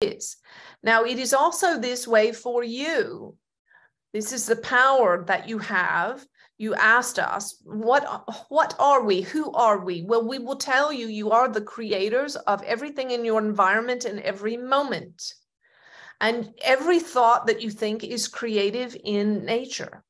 is. Now, it is also this way for you. This is the power that you have. You asked us, what are we? Who are we? Well, we will tell you, you are the creators of everything in your environment in every moment. And every thought that you think is creative in nature.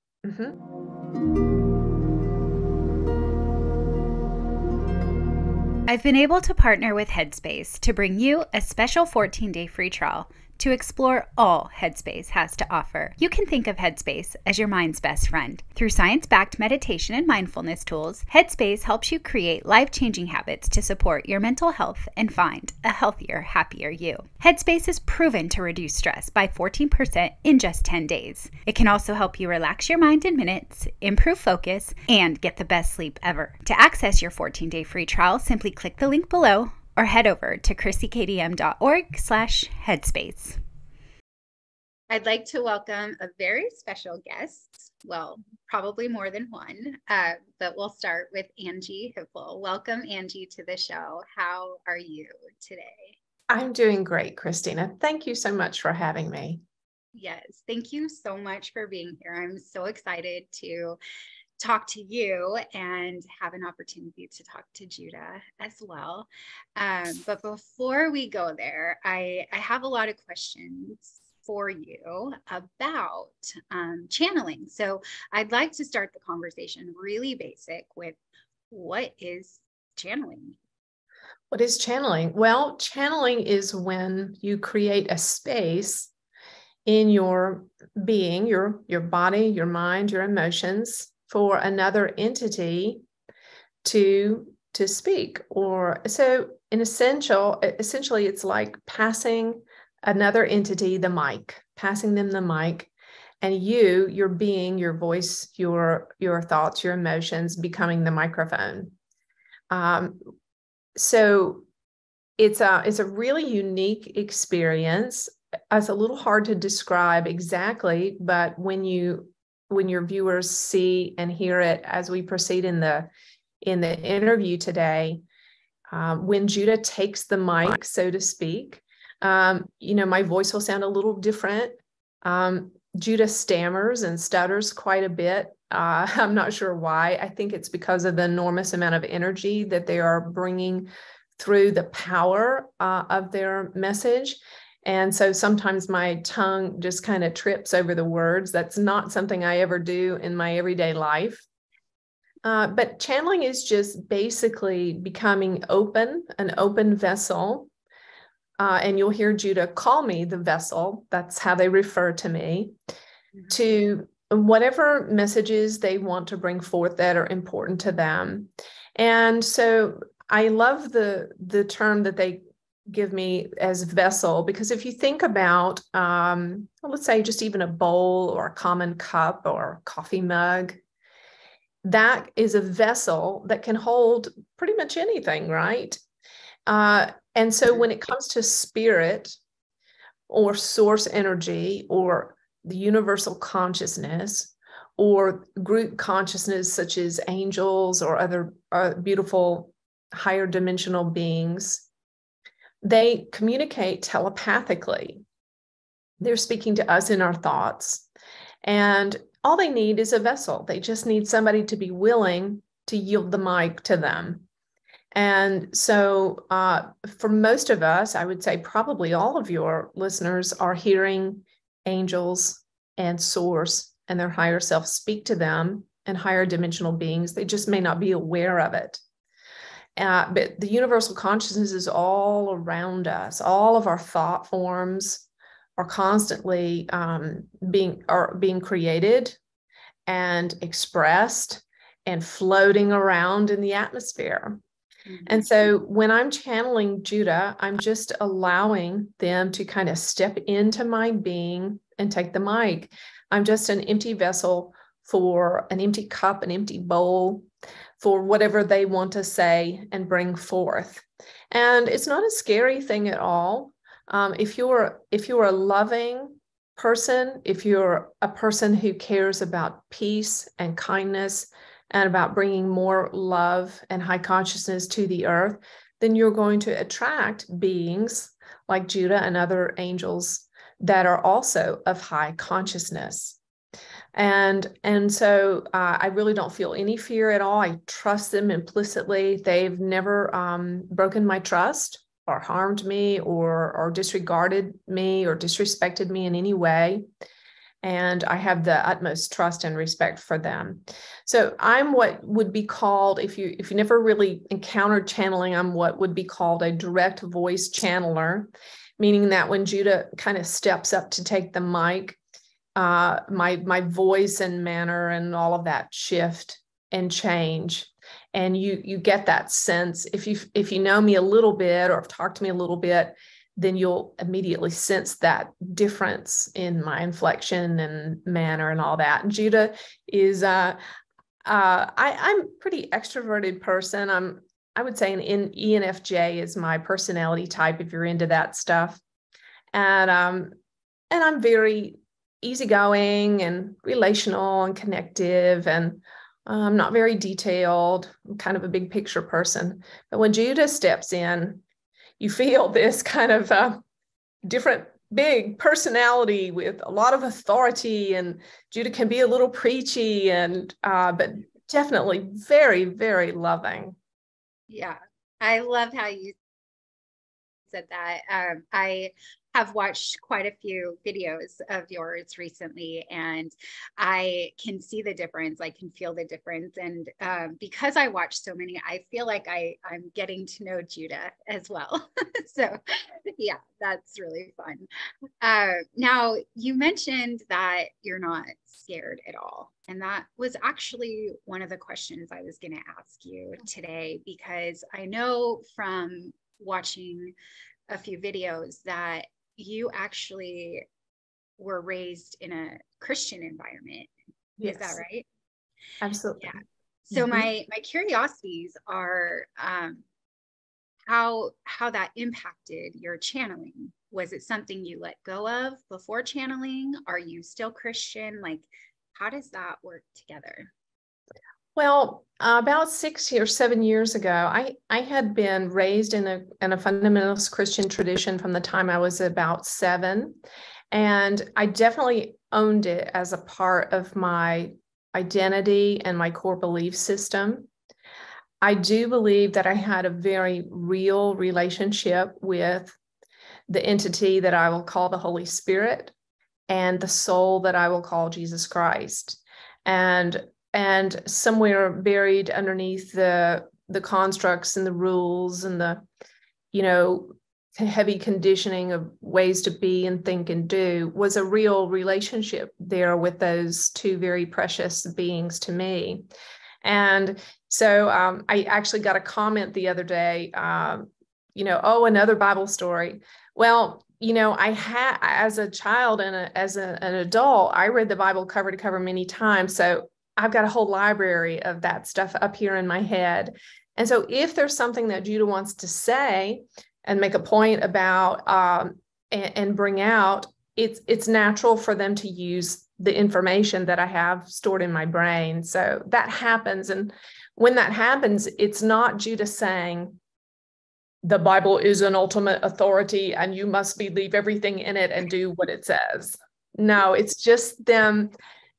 I've been able to partner with Headspace to bring you a special 14-day free trial to explore all Headspace has to offer. You can think of Headspace as your mind's best friend. Through science-backed meditation and mindfulness tools, Headspace helps you create life-changing habits to support your mental health and find a healthier, happier you. Headspace is proven to reduce stress by 14% in just 10 days. It can also help you relax your mind in minutes, improve focus, and get the best sleep ever. To access your 14-day free trial, simply click the link below or head over to chrissykdm.org/headspace. I'd like to welcome a very special guest. Well, probably more than one, but we'll start with Anjie Hipple. Welcome, Anjie, to the show. How are you today? I'm doing great, Christina. Thank you so much for having me. Yes, thank you so much for being here. I'm so excited to talk to you and have an opportunity to talk to Judah as well. But before we go there, I have a lot of questions for you about channeling. So I'd like to start the conversation really basic with, what is channeling? What is channeling? Well, channeling is when you create a space in your being, your body, your mind, your emotions, for another entity to speak. Or so essentially it's like passing another entity the mic, passing them the mic, and your being, your voice, your thoughts, your emotions becoming the microphone. So it's a really unique experience. It's a little hard to describe exactly, but when your viewers see and hear it as we proceed in the interview today, when Judah takes the mic, so to speak, my voice will sound a little different. Judah stammers and stutters quite a bit. I'm not sure why. I think it's because of the enormous amount of energy that they are bringing through the power of their message. And so sometimes my tongue just kind of trips over the words. That's not something I ever do in my everyday life. But channeling is just basically becoming an open vessel. And you'll hear Judah call me the vessel. That's how they refer to me, to whatever messages they want to bring forth that are important to them. And so I love the term that they give me as vessel, because if you think about, let's say just even a bowl or a common cup or coffee mug, that is a vessel that can hold pretty much anything, right? And so when it comes to spirit or source energy or the universal consciousness or group consciousness, such as angels or other beautiful higher dimensional beings, they communicate telepathically. They're speaking to us in our thoughts. And all they need is a vessel. They just need somebody to be willing to yield the mic to them. And so for most of us, I would say probably all of your listeners are hearing angels and source and their higher self speak to them, and higher dimensional beings. They just may not be aware of it. But the universal consciousness is all around us. All of our thought forms are constantly being created and expressed and floating around in the atmosphere. And so when I'm channeling Judah, I'm just allowing them to kind of step into my being and take the mic. I'm just an empty vessel for an empty cup, an empty bowl, for whatever they want to say and bring forth. And it's not a scary thing at all. If you're a loving person, if you're a person who cares about peace and kindness and about bringing more love and high consciousness to the earth, then you're going to attract beings like Judah and other angels that are also of high consciousness. And so I really don't feel any fear at all. I trust them implicitly. They've never broken my trust or harmed me or disregarded me or disrespected me in any way. And I have the utmost trust and respect for them. So I'm what would be called, if you never really encountered channeling, I'm what would be called a direct voice channeler, meaning that when Judah kind of steps up to take the mic, my voice and manner and all of that shift and change. And you get that sense. If you know me a little bit or have talked to me a little bit, then you'll immediately sense that difference in my inflection and manner and all that. And Judah is, I'm a pretty extroverted person. I would say an ENFJ is my personality type if you're into that stuff. And I'm very easygoing and relational and connective, and I'm not very detailed. I'm kind of a big picture person. But when Judah steps in, you feel this kind of different, big personality with a lot of authority, and Judah can be a little preachy, and but definitely very, very loving. Yeah, I love how you said that. I have watched quite a few videos of yours recently, and I can see the difference. I can feel the difference. And because I watch so many, I feel like I'm getting to know Judah as well. So yeah, that's really fun. Now, you mentioned that you're not scared at all. And that was actually one of the questions I was going to ask you today, because I know from watching a few videos that you actually were raised in a Christian environment. Yes. Is that right? Absolutely. Yeah. So my curiosities are how that impacted your channeling. Was it something you let go of before channeling? Are you still Christian? Like, how does that work together? Well, about 6 or 7 years ago, I had been raised in a fundamentalist Christian tradition from the time I was about 7. And I definitely owned it as a part of my identity and my core belief system. I do believe that I had a very real relationship with the entity that I will call the Holy Spirit and the soul that I will call Jesus Christ. And somewhere buried underneath the constructs and the rules and the, heavy conditioning of ways to be and think and do was a real relationship there with those two very precious beings to me. And so I actually got a comment the other day, oh, another Bible story. Well, I had, as a child and as an adult, I read the Bible cover to cover many times. So I've got a whole library of that stuff up here in my head. And so if there's something that Judah wants to say and make a point about and bring out, it's natural for them to use the information that I have stored in my brain. So that happens. And when that happens, it's not Judah saying, the Bible is an ultimate authority and you must believe everything in it and do what it says. No, it's just them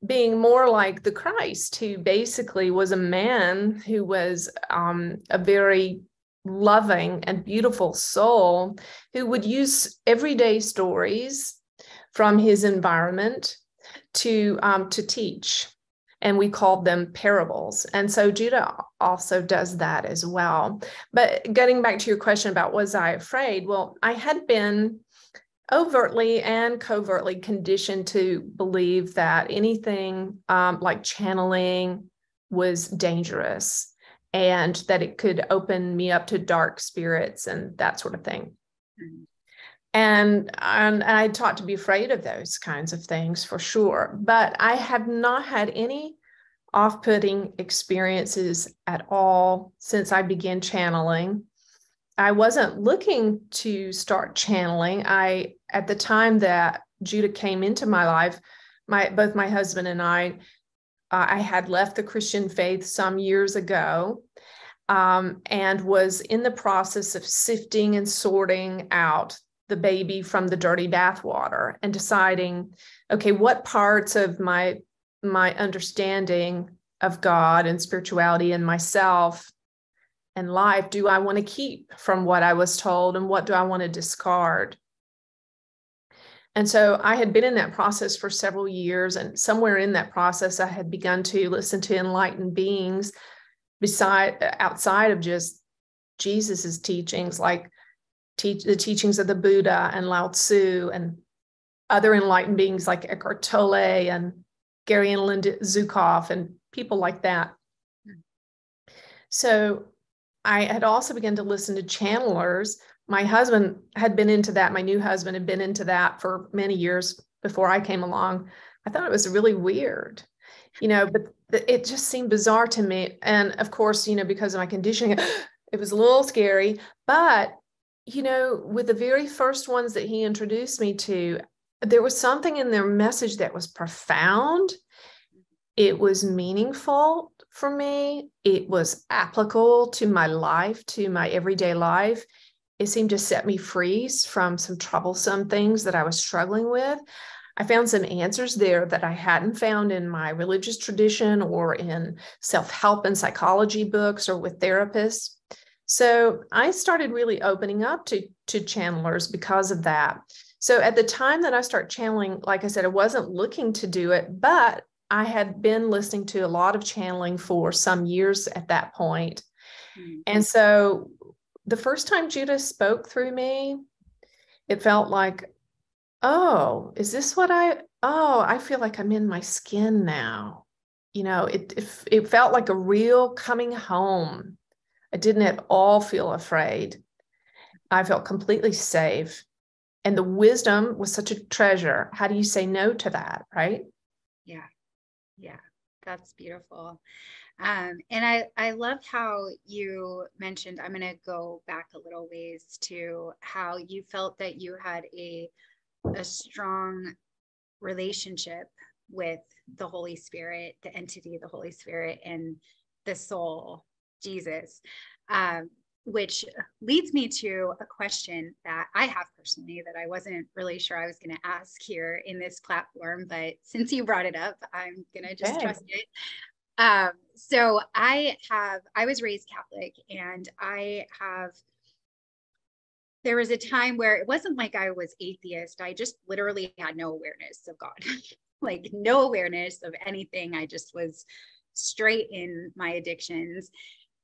being more like the Christ, who basically was a man who was a very loving and beautiful soul, who would use everyday stories from his environment to teach. And we called them parables. And so Judah also does that as well. But getting back to your question about was I afraid? Well, I had been overtly and covertly conditioned to believe that anything like channeling was dangerous and that it could open me up to dark spirits and that sort of thing. Mm-hmm. And I taught to be afraid of those kinds of things for sure. But I have not had any off-putting experiences at all since I began channeling. I wasn't looking to start channeling. At the time that Judah came into my life, both my husband and I had left the Christian faith some years ago, and was in the process of sifting and sorting out the baby from the dirty bathwater and deciding, okay, what parts of my understanding of God and spirituality and myself and life do I want to keep from what I was told, and what do I want to discard? And so I had been in that process for several years, and somewhere in that process, I had begun to listen to enlightened beings outside of just Jesus's teachings, like the teachings of the Buddha and Lao Tzu and other enlightened beings like Eckhart Tolle and Gary and Linda Zukov and people like that. So I had also begun to listen to channelers. My husband had been into that. My new husband had been into that for many years before I came along. I thought it was really weird, but it just seemed bizarre to me. And of course, because of my conditioning, it was a little scary. But, with the very first ones that he introduced me to, there was something in their message that was profound. It was meaningful for me. It was applicable to my life, to my everyday life. It seemed to set me free from some troublesome things that I was struggling with. I found some answers there that I hadn't found in my religious tradition or in self-help and psychology books or with therapists. So I started really opening up to channelers because of that. So at the time that I started channeling, like I said, I wasn't looking to do it, but I had been listening to a lot of channeling for some years at that point. Mm-hmm. And so the first time Judah spoke through me, it felt like, oh, is this what I feel like I'm in my skin now. It felt like a real coming home. I didn't at all feel afraid. I felt completely safe. And the wisdom was such a treasure. How do you say no to that, right? Yeah, that's beautiful. And I love how you mentioned, I'm going to go back a little ways to how you felt that you had a strong relationship with the Holy Spirit, the entity of the Holy Spirit, and the soul, Jesus, which leads me to a question that I have personally that I wasn't really sure I was going to ask here in this platform, but since you brought it up, I'm going to just trust it. So I was raised Catholic, and there was a time where it wasn't like I was atheist. I just literally had no awareness of God, like no awareness of anything. I just was straight in my addictions.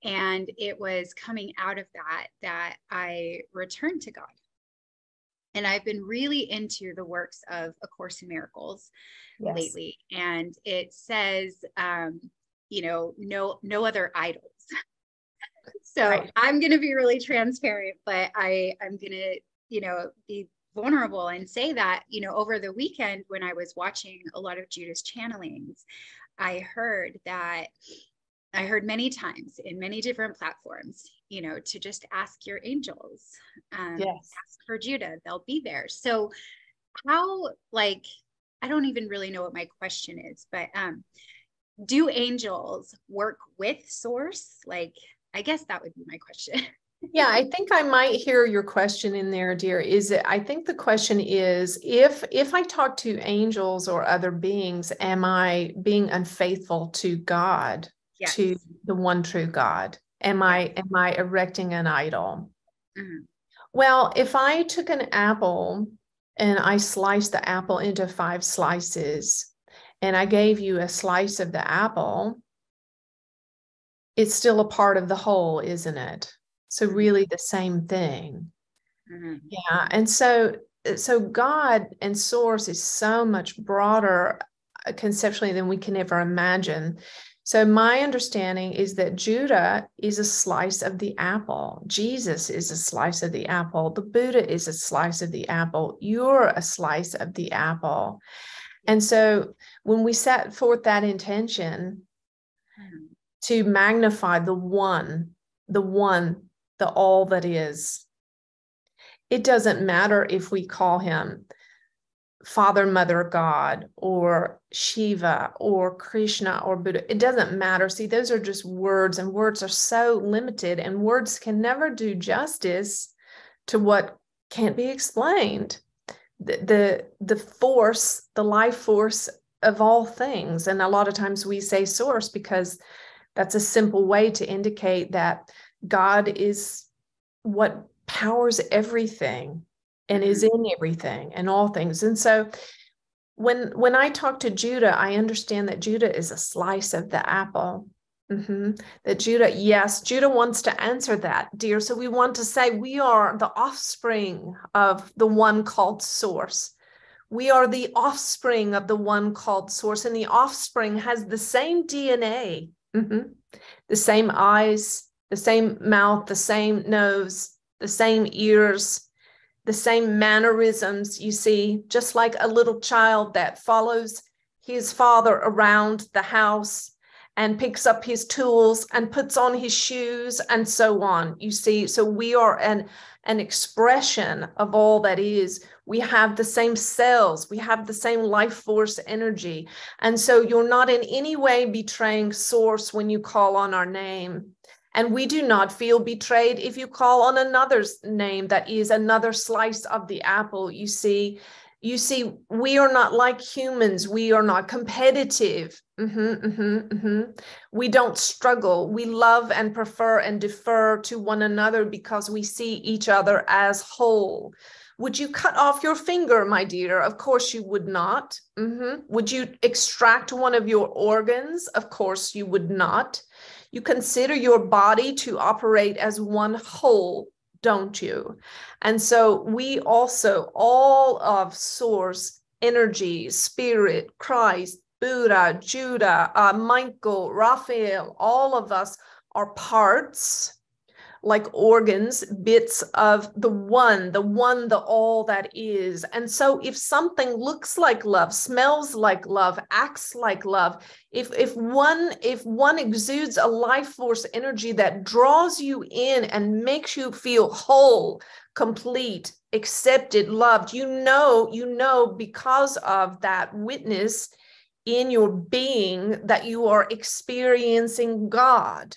And it was coming out of that I returned to God. And I've been really into the works of A Course in Miracles lately. And it says, no other idols. So right. I'm going to be really transparent, but I'm going to, be vulnerable and say that, over the weekend when I was watching a lot of Judah's channelings, I heard many times in many different platforms, to just ask your angels, ask for Judah, they'll be there. So how, I don't even really know what my question is, but do angels work with source? I guess that would be my question. Yeah, I think I might hear your question in there, dear. I think the question is, if I talk to angels or other beings, am I being unfaithful to God? Yes. To the one true God? Am I erecting an idol? Mm-hmm. Well, if I took an apple and I sliced the apple into 5 slices and I gave you a slice of the apple, it's still a part of the whole, isn't it? So really the same thing. Mm-hmm. Yeah. And so God and source is so much broader conceptually than we can ever imagine. So my understanding is that Judah is a slice of the apple. Jesus is a slice of the apple. The Buddha is a slice of the apple. You're a slice of the apple. And so when we set forth that intention to magnify the one, the all that is, it doesn't matter if we call him Father, Mother, God, or Shiva, or Krishna, or Buddha. It doesn't matter. See, those are just words, and words are so limited, and words can never do justice to what can't be explained. The force, the life force of all things. And a lot of times we say source because that's a simple way to indicate that God is what powers everything and is in everything and all things. And so when I talk to Judah, I understand that Judah is a slice of the apple. That Judah, yes, Judah wants to answer that, dear. So we want to say we are the offspring of the one called source. We are the offspring of the one called source, and the offspring has the same DNA, the same eyes, the same mouth, the same nose, the same ears, the same mannerisms, you see, just like a little child that follows his father around the house and picks up his tools and puts on his shoes and so on, you see. So we are an expression of all that is. We have the same cells, we have the same life force energy. And so you're not in any way betraying source when you call on our name. And we do not feel betrayed if you call on another's name that is another slice of the apple. You see, we are not like humans. We are not competitive. We don't struggle. We love and prefer and defer to one another because we see each other as whole. Would you cut off your finger, my dear? Of course you would not. Would you extract one of your organs? Of course you would not. You consider your body to operate as one whole, don't you? And so we also, all of source, energy, spirit, Christ, Buddha, Judah, Michael, Raphael, all of us are parts, like organs, bits of the one, the all that is. And so if something looks like love, smells like love, acts like love, if one exudes a life force energy that draws you in and makes you feel whole, complete, accepted, loved, you know because of that witness in your being that you are experiencing God.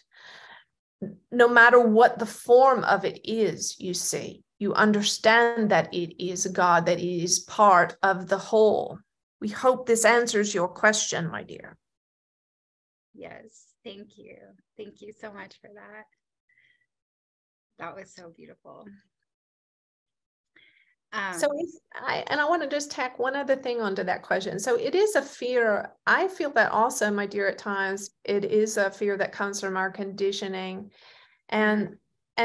No matter what the form of it is, you see, you understand that it is God, that it is part of the whole. We hope this answers your question, my dear. Yes, thank you. Thank you so much for that. That was so beautiful. So I want to just tack one other thing onto that question. So it is a fear. I feel that also, my dear, at times it is a fear that comes from our conditioning. And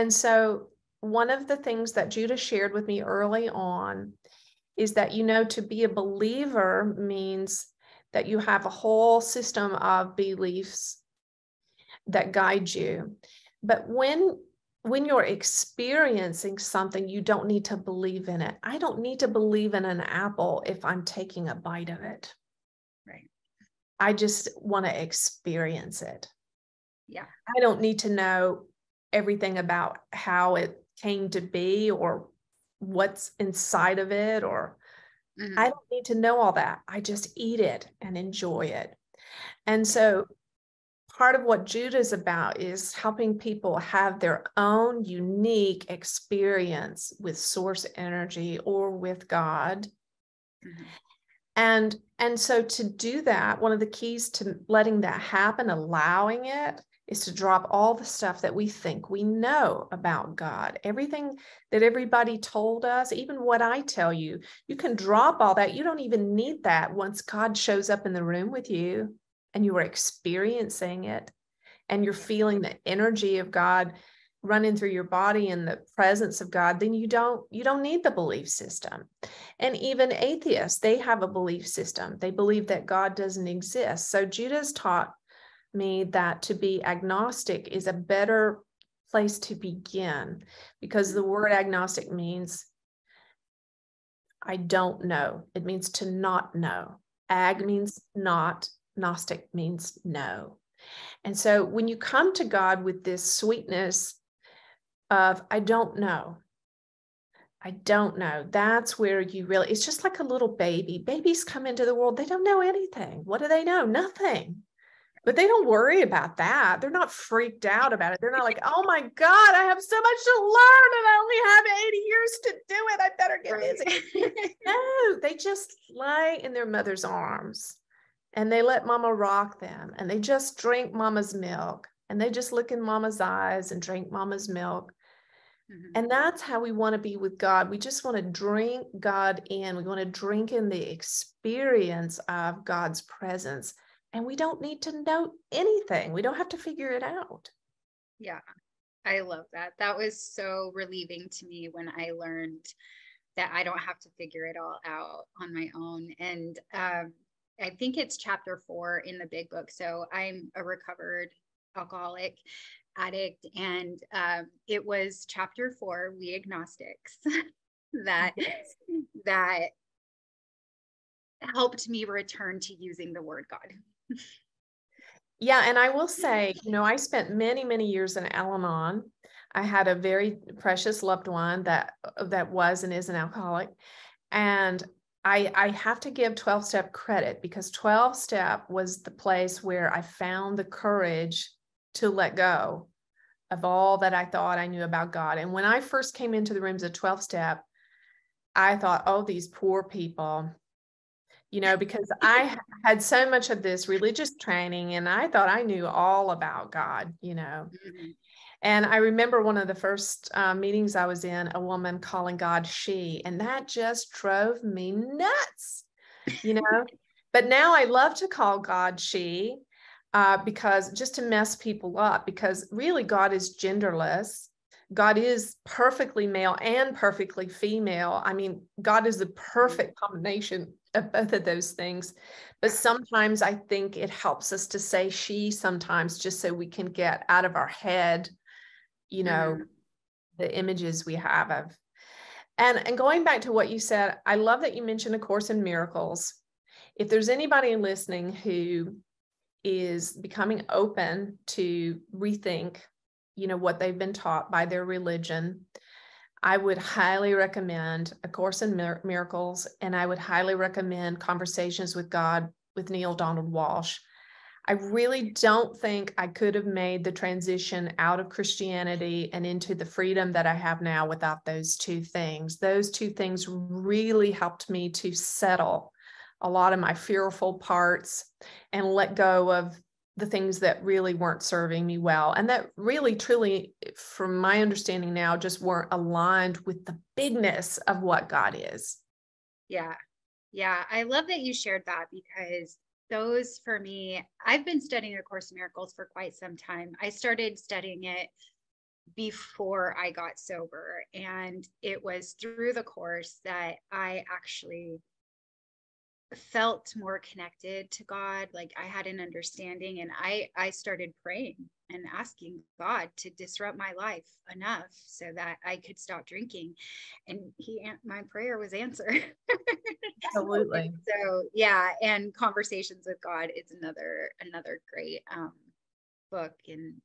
so one of the things that Judah shared with me early on is that, to be a believer means that you have a whole system of beliefs that guide you. But when you're experiencing something, you don't need to believe in it. I don't need to believe in an apple if I'm taking a bite of it. Right. I just want to experience it. Yeah. I don't need to know everything about how it came to be or what's inside of it, or I don't need to know all that. I just eat it and enjoy it. And so part of what Judah is about is helping people have their own unique experience with source energy or with God. And so to do that, one of the keys to letting that happen, allowing it, is to drop all the stuff that we think we know about God. Everything that everybody told us, even what I tell you, you can drop all that. You don't even need that once God shows up in the room with you and you are experiencing it and you're feeling the energy of God running through your body and the presence of God, then you don't need the belief system. And even atheists, they have a belief system. They believe that God doesn't exist. So Judah's taught me that to be agnostic is a better place to begin, because the word agnostic means I don't know. It means to not know. Ag means not, Gnostic means no. And so when you come to God with this sweetness of I don't know, that's where you really, it's just like a little baby. Babies come into the world, they don't know anything. What do they know? Nothing. But they don't worry about that. They're not freaked out about it. They're not like, oh my God, I have so much to learn and I only have 80 years to do it. I better get busy. No, they just lie in their mother's arms and they let mama rock them and they just drink mama's milk and they just look in mama's eyes and drink mama's milk. Mm-hmm. And that's how we want to be with God. We just want to drink God in. We want to drink in the experience of God's presence. And we don't need to know anything. We don't have to figure it out. Yeah, I love that. That was so relieving to me when I learned that I don't have to figure it all out on my own. And I think it's chapter 4 in the big book. So I'm a recovered alcoholic addict. And it was chapter 4, We Agnostics, that helped me return to using the word God. Yeah. And I will say, I spent many, many years in Al-Anon. I had a very precious loved one that was and is an alcoholic. And I have to give 12-step credit because 12-step was the place where I found the courage to let go of all that I thought I knew about God. And when I first came into the rooms of 12-step, I thought, oh, these poor people, because I had so much of this religious training and I thought I knew all about God, Mm-hmm. And I remember one of the first meetings I was in, a woman calling God she, and that just drove me nuts, But now I love to call God she because just to mess people up, because really God is genderless. God is perfectly male and perfectly female. I mean, God is the perfect combination of both of those things. But sometimes I think it helps us to say she sometimes just so we can get out of our head, the images we have of. And going back to what you said, I love that you mentioned A Course in Miracles. If there's anybody listening who is becoming open to rethink what they've been taught by their religion, I would highly recommend A Course in Miracles, and I would highly recommend Conversations with God with Neale Donald Walsch. I really don't think I could have made the transition out of Christianity and into the freedom that I have now without those two things. Those two things really helped me to settle a lot of my fearful parts and let go of the things that really weren't serving me well. And that really, truly, from my understanding now, just weren't aligned with the bigness of what God is. Yeah. Yeah. I love that you shared that because those, for me, I've been studying A Course in Miracles for quite some time. I started studying it before I got sober. And it was through the course that I actually felt more connected to God. Like I had an understanding, and I started praying and asking God to disrupt my life enough so that I could stop drinking. And my prayer was answered. Absolutely. So yeah. And Conversations with God is another great book in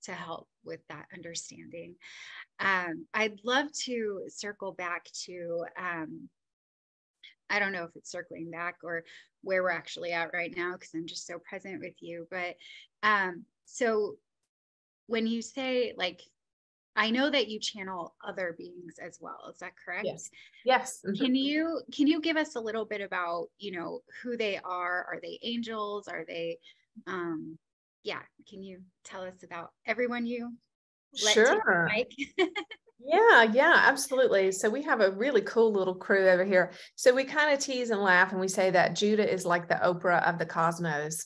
to help with that understanding. I'd love to circle back to I don't know if it's circling back or where we're actually at right now, because I'm just so present with you. But so when you say, like, I know that you channel other beings as well. Is that correct? Yes. Mm-hmm. Can you give us a little bit about, who they are? Are they angels? Are they, can you tell us about everyone you let take the mic? Yeah, absolutely. So we have a really cool little crew over here. So we kind of tease and laugh and we say that Judah is like the Oprah of the cosmos.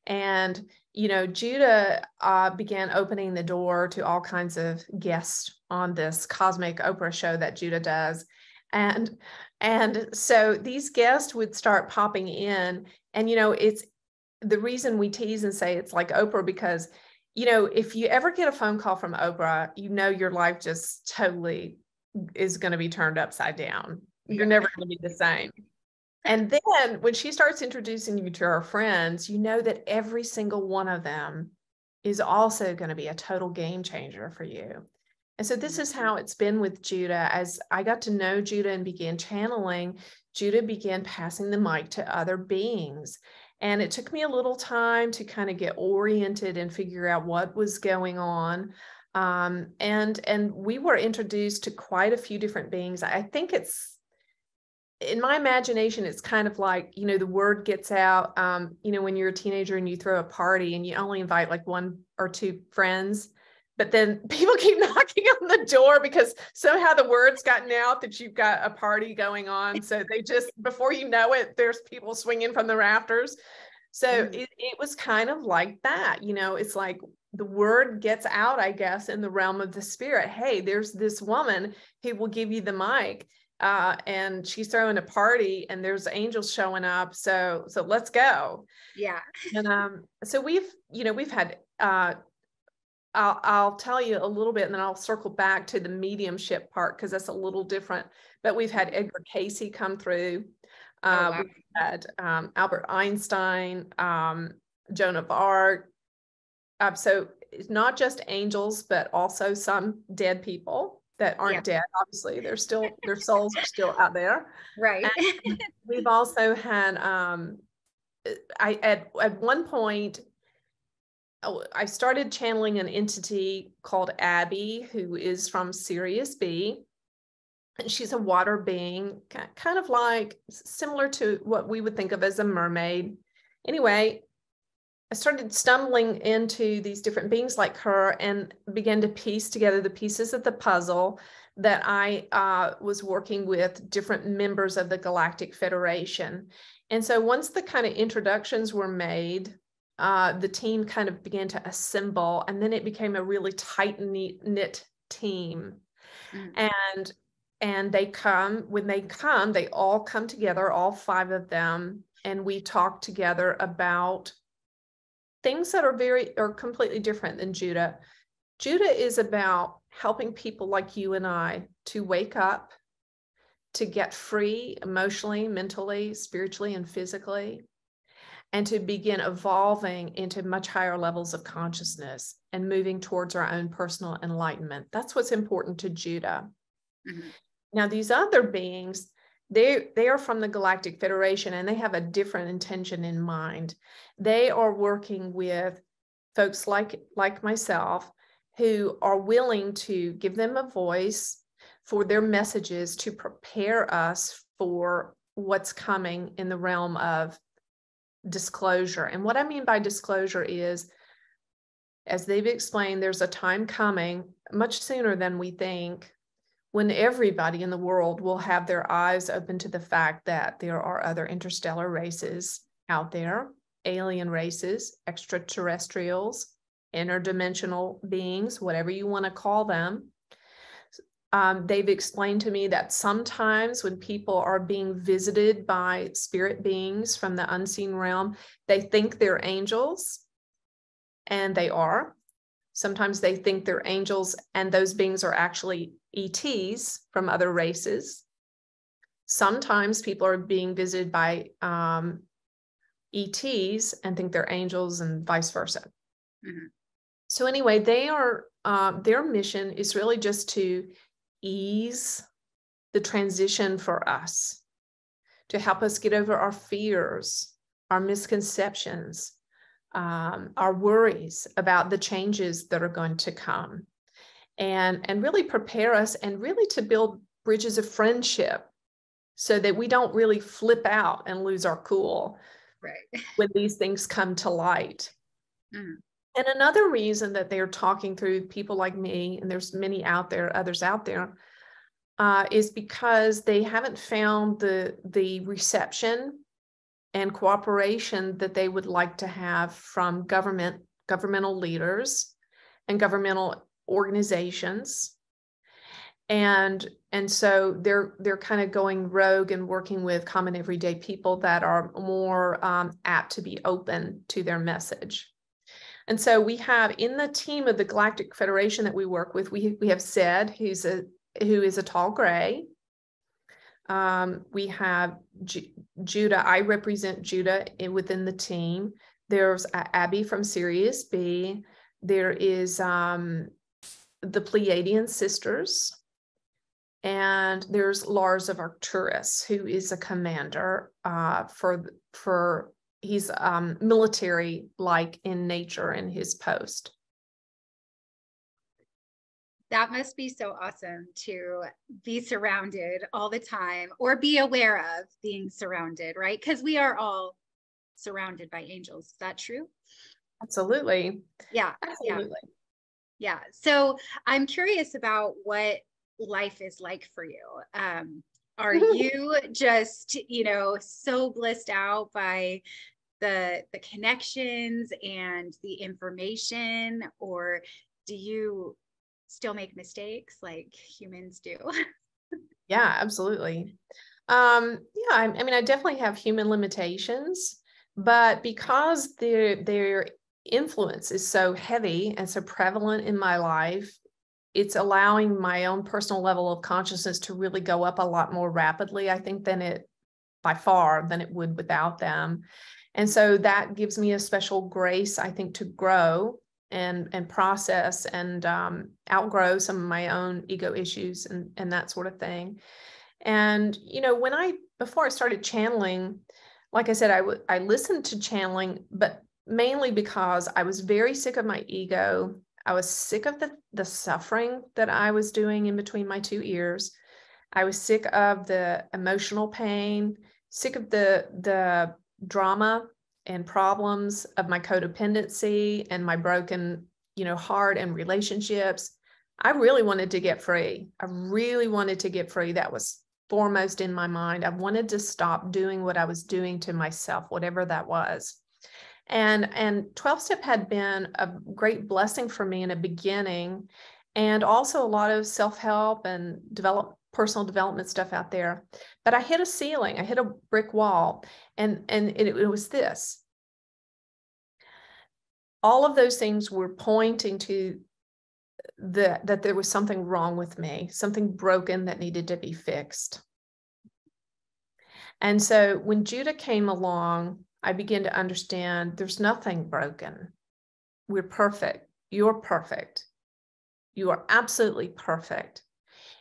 And, Judah began opening the door to all kinds of guests on this cosmic Oprah show that Judah does. And so these guests would start popping in, and, it's the reason we tease and say it's like Oprah because if you ever get a phone call from Oprah, your life just totally is going to be turned upside down. You're never going to be the same. And then when she starts introducing you to her friends, that every single one of them is also going to be a total game changer for you. And so this is how it's been with Judah. As I got to know Judah and began channeling, Judah began passing the mic to other beings. And it took me a little time to kind of get oriented and figure out what was going on. And we were introduced to quite a few different beings. I think it's, in my imagination, it's kind of like, you know, the word gets out, you know, when you're a teenager and you throw a party and you only invite like 1 or 2 friends, but then people keep knocking on the door because somehow the word's gotten out that you've got a party going on. So they just, before you know it, there's people swinging from the rafters. So it was kind of like that, you know, it's like the word gets out, I guess, in the realm of the spirit. Hey, there's this woman who will give you the mic. And she's throwing a party and there's angels showing up. So let's go. Yeah. And so we've had, I'll tell you a little bit and then I'll circle back to the mediumship part because that's a little different. But we've had Edgar Cayce come through. Wow. We've had Albert Einstein, Joan of Arc. So it's not just angels, but also some dead people that aren't dead. Obviously, they're still, their souls are still out there. Right. And we've also had, at one point, I started channeling an entity called Abby, who is from Sirius B. And she's a water being, kind of like similar to what we would think of as a mermaid. Anyway, I started stumbling into these different beings like her and began to piece together the pieces of the puzzle that I was working with different members of the Galactic Federation. And so once the kind of introductions were made, the team kind of began to assemble, and then it became a really tight-knit team. And they come, when they come, they all come together, all 5 of them, and we talk together about things that are completely different than Judah. Judah is about helping people like you and I to wake up, to get free emotionally, mentally, spiritually, and physically, and to begin evolving into much higher levels of consciousness and moving towards our own personal enlightenment. That's what's important to Judah. Now, these other beings, they are from the Galactic Federation, and they have a different intention in mind. They are working with folks like myself who are willing to give them a voice for their messages to prepare us for what's coming in the realm of disclosure. And what I mean by disclosure is, as they've explained, there's a time coming much sooner than we think when everybody in the world will have their eyes open to the fact that there are other interstellar races out there, alien races, extraterrestrials, interdimensional beings, whatever you want to call them. They've explained to me that sometimes when people are being visited by spirit beings from the unseen realm, they think they're angels, and they are. Sometimes they think they're angels, and those beings are actually ETs from other races. Sometimes people are being visited by ETs and think they're angels, and vice versa. So anyway, they are their mission is really just to ease the transition for us, to help us get over our fears, our misconceptions, our worries about the changes that are going to come, and really prepare us, and really to build bridges of friendship so that we don't really flip out and lose our cool when these things come to light. And another reason that they're talking through people like me, and there's many out there, others out there, is because they haven't found the reception and cooperation that they would like to have from governmental leaders and governmental organizations. And so they're kind of going rogue and working with common everyday people that are more apt to be open to their message. And so we have in the team of the Galactic Federation that we work with, we have Zed, who is a tall gray. We have Judah. I represent Judah within the team. There's Abby from Sirius B. There is the Pleiadian sisters. And there's Lars of Arcturus, who is a commander for he's military like in nature in his post. That must be so awesome to be surrounded all the time, or be aware of being surrounded, right? Because we are all surrounded by angels. Is that true? Absolutely. Yeah. Absolutely. Yeah. So I'm curious about what life is like for you. Are you just, so blissed out by the connections and the information, or do you still make mistakes like humans do? Yeah, absolutely. I mean, I definitely have human limitations, but because their influence is so heavy and so prevalent in my life, it's allowing my own personal level of consciousness to really go up a lot more rapidly, I think, by far than it would without them. And so that gives me a special grace, I think, to grow and process and outgrow some of my own ego issues and that sort of thing. And, before I started channeling, like I said, I listened to channeling, but mainly because I was very sick of my ego. I was sick of the suffering that I was doing in between my two ears. I was sick of the emotional pain, sick of the drama and problems of my codependency and my broken, heart and relationships. I really wanted to get free. I really wanted to get free. That was foremost in my mind. I wanted to stop doing what I was doing to myself, whatever that was. And 12-step had been a great blessing for me in a beginning, and also a lot of self-help and personal development stuff out there. But I hit a ceiling, I hit a brick wall, and it was this. All of those things were pointing to that there was something wrong with me, something broken that needed to be fixed. And so when Judah came along, I began to understand there's nothing broken. We're perfect. You're perfect. You are absolutely perfect.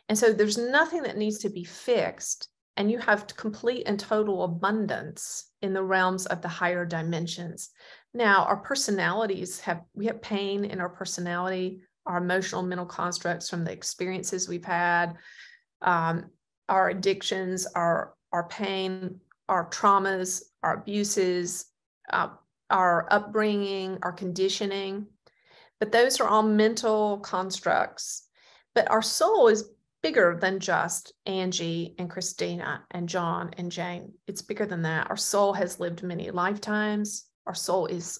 And so there's nothing that needs to be fixed. And you have complete and total abundance in the realms of the higher dimensions. Now, our personalities we have pain in our personality, our emotional mental constructs from the experiences we've had, our addictions, our pain, our traumas, our abuses, our upbringing, our conditioning. But those are all mental constructs. But our soul is bigger than just Anjie and Christina and John and Jane. It's bigger than that. Our soul has lived many lifetimes. Our soul is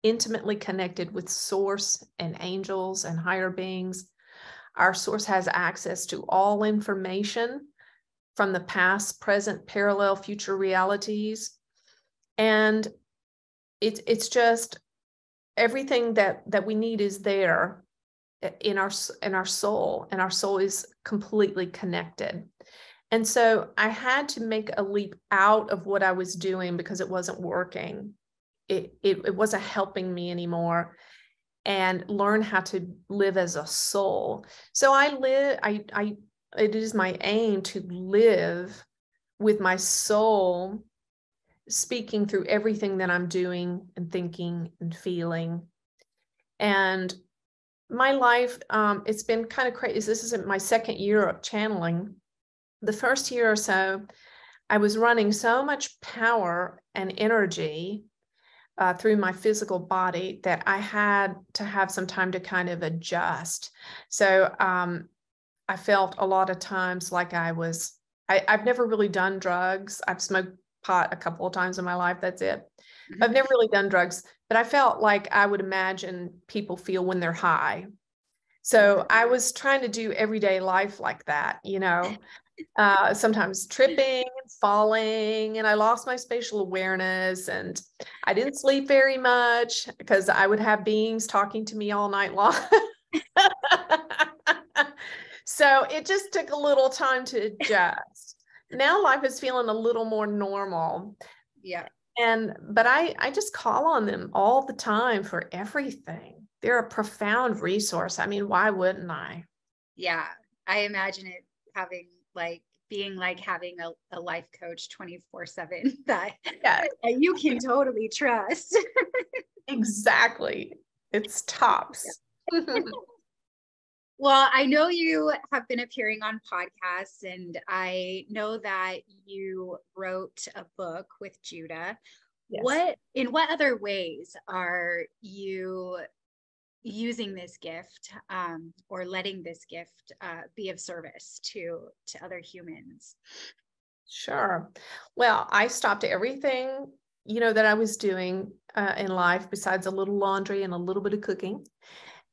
intimately connected with source and angels and higher beings. Our source has access to all information from the past, present, parallel, future realities. And it's just everything that we need is there in our soul, and our soul is completely connected. And so I had to make a leap out of what I was doing because it wasn't working. It wasn't helping me anymore, and learn how to live as a soul. So it is my aim to live with my soul speaking through everything that I'm doing and thinking and feeling. And my life, it's been kind of crazy. This is my second year of channeling. The first year or so, I was running so much power and energy through my physical body that I had to have some time to kind of adjust. So I felt a lot of times like I've never really done drugs. I've smoked pot a couple of times in my life. That's it. I've never really done drugs, but I felt like I would imagine people feel when they're high. So I was trying to do everyday life like that, sometimes tripping and falling, and I lost my spatial awareness, and I didn't sleep very much because I would have beings talking to me all night long. So it just took a little time to adjust. Now life is feeling a little more normal. Yeah. But I just call on them all the time for everything. They're a profound resource. I mean, why wouldn't I? Yeah. I imagine it having like being like having a life coach 24/7 that Yeah, you can totally trust. exactly. It's tops. Well, I know you have been appearing on podcasts, and I know that you wrote a book with Judah. Yes. In what other ways are you using this gift, or letting this gift be of service to other humans? Sure. Well, I stopped everything, that I was doing in life besides a little laundry and a little bit of cooking.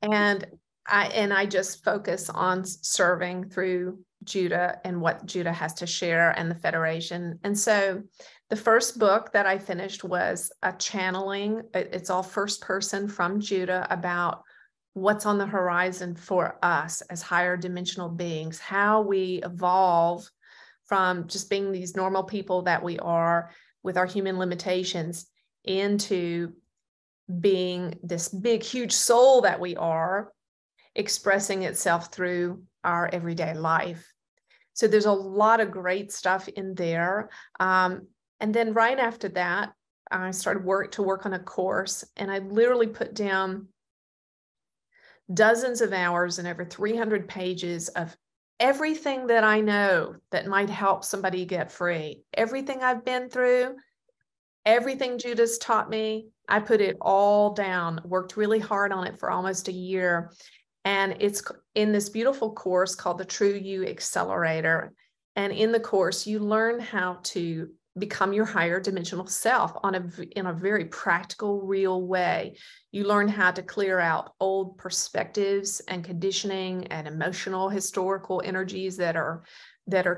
And I just focus on serving through Judah and what Judah has to share and the Federation. And so the first book that I finished was a channeling. It's all first person from Judah about what's on the horizon for us as higher dimensional beings, how we evolve from just being these normal people that we are with our human limitations into being this big, huge soul that we are, expressing itself through our everyday life. So there's a lot of great stuff in there. And then right after that, I started to work on a course, and I literally put down dozens of hours and over 300 pages of everything that I know that might help somebody get free. Everything I've been through, everything Judah's taught me, I put it all down, worked really hard on it for almost a year. And it's in this beautiful course called the True You Accelerator. And in the course, you learn how to become your higher dimensional self in a very practical, real way. You learn how to clear out old perspectives and conditioning and emotional, historical energies that are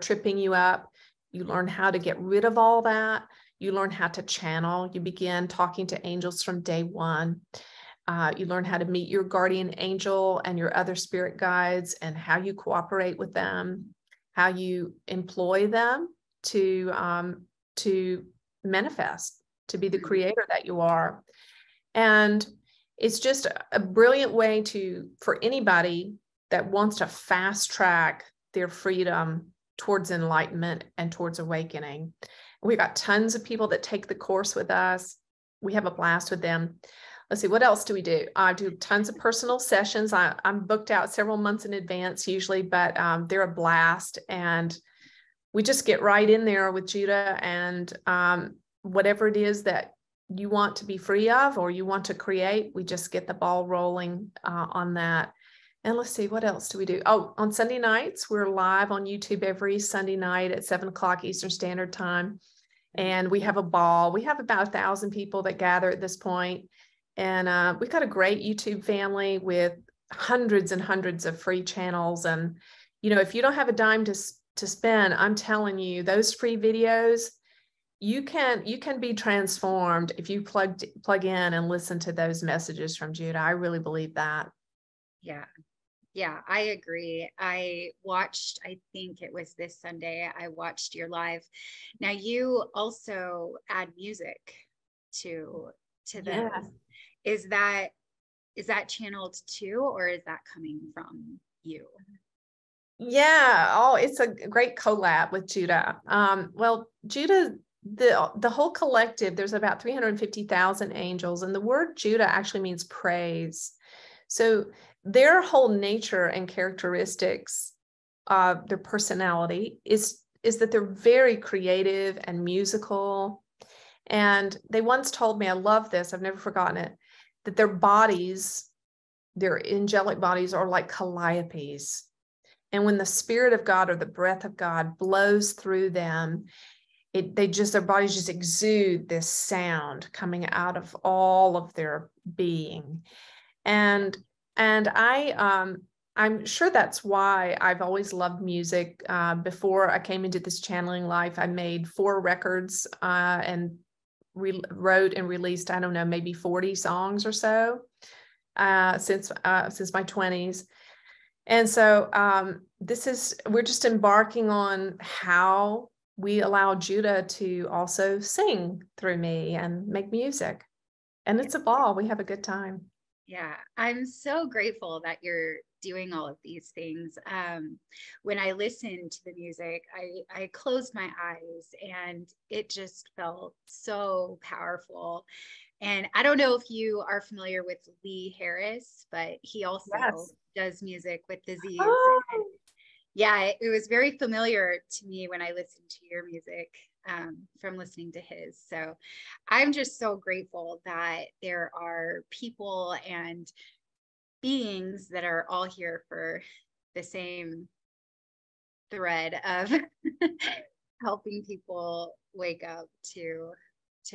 tripping you up. You learn how to get rid of all that. You learn how to channel. You begin talking to angels from day one. You learn how to meet your guardian angel and your other spirit guides, and how you cooperate with them, how you employ them to manifest, to be the creator that you are. And it's just a brilliant way for anybody that wants to fast track their freedom towards enlightenment and towards awakening. We've got tons of people that take the course with us. We have a blast with them. Let's see, what else do we do? I do tons of personal sessions. I'm booked out several months in advance usually, but they're a blast. And we just get right in there with Judah, and whatever it is that you want to be free of or you want to create, we just get the ball rolling on that. And let's see, what else do we do? Oh, on Sunday nights, we're live on YouTube every Sunday night at 7:00 Eastern Standard Time. And we have a ball. We have about 1,000 people that gather at this point. And we've got a great YouTube family with hundreds and hundreds of free channels. And, if you don't have a dime to spend, I'm telling you, those free videos, you can be transformed if you plug in and listen to those messages from Judah. I really believe that. Yeah, I agree. I watched, I think it was this Sunday, I watched your live. Now you also add music to those. Yeah. Is that channeled too, or is that coming from you? Yeah. Oh, it's a great collab with Judah. Well, Judah, the whole collective, there's about 350,000 angels, and the word Judah actually means praise. So their whole nature and characteristics, their personality is that they're very creative and musical. And they once told me, I love this, I've never forgotten it, that their angelic bodies are like calliopes. And when the Spirit of God or the breath of God blows through them, their bodies just exude this sound coming out of all of their being. And I'm sure that's why I've always loved music. Before I came into this channeling life, I made 4 records and wrote and released, I don't know, maybe 40 songs or so since my 20s. And so we're just embarking on how we allow Judah to also sing through me and make music. And it's a ball. We have a good time. Yeah, I'm so grateful that you're doing all of these things. When I listened to the music, I closed my eyes and it just felt so powerful. And I don't know if you are familiar with Lee Harris, but he also Yes. does music with disease. Oh, Yeah, it was very familiar to me when I listened to your music from listening to his. So I'm just so grateful that there are people and beings that are all here for the same thread of helping people wake up to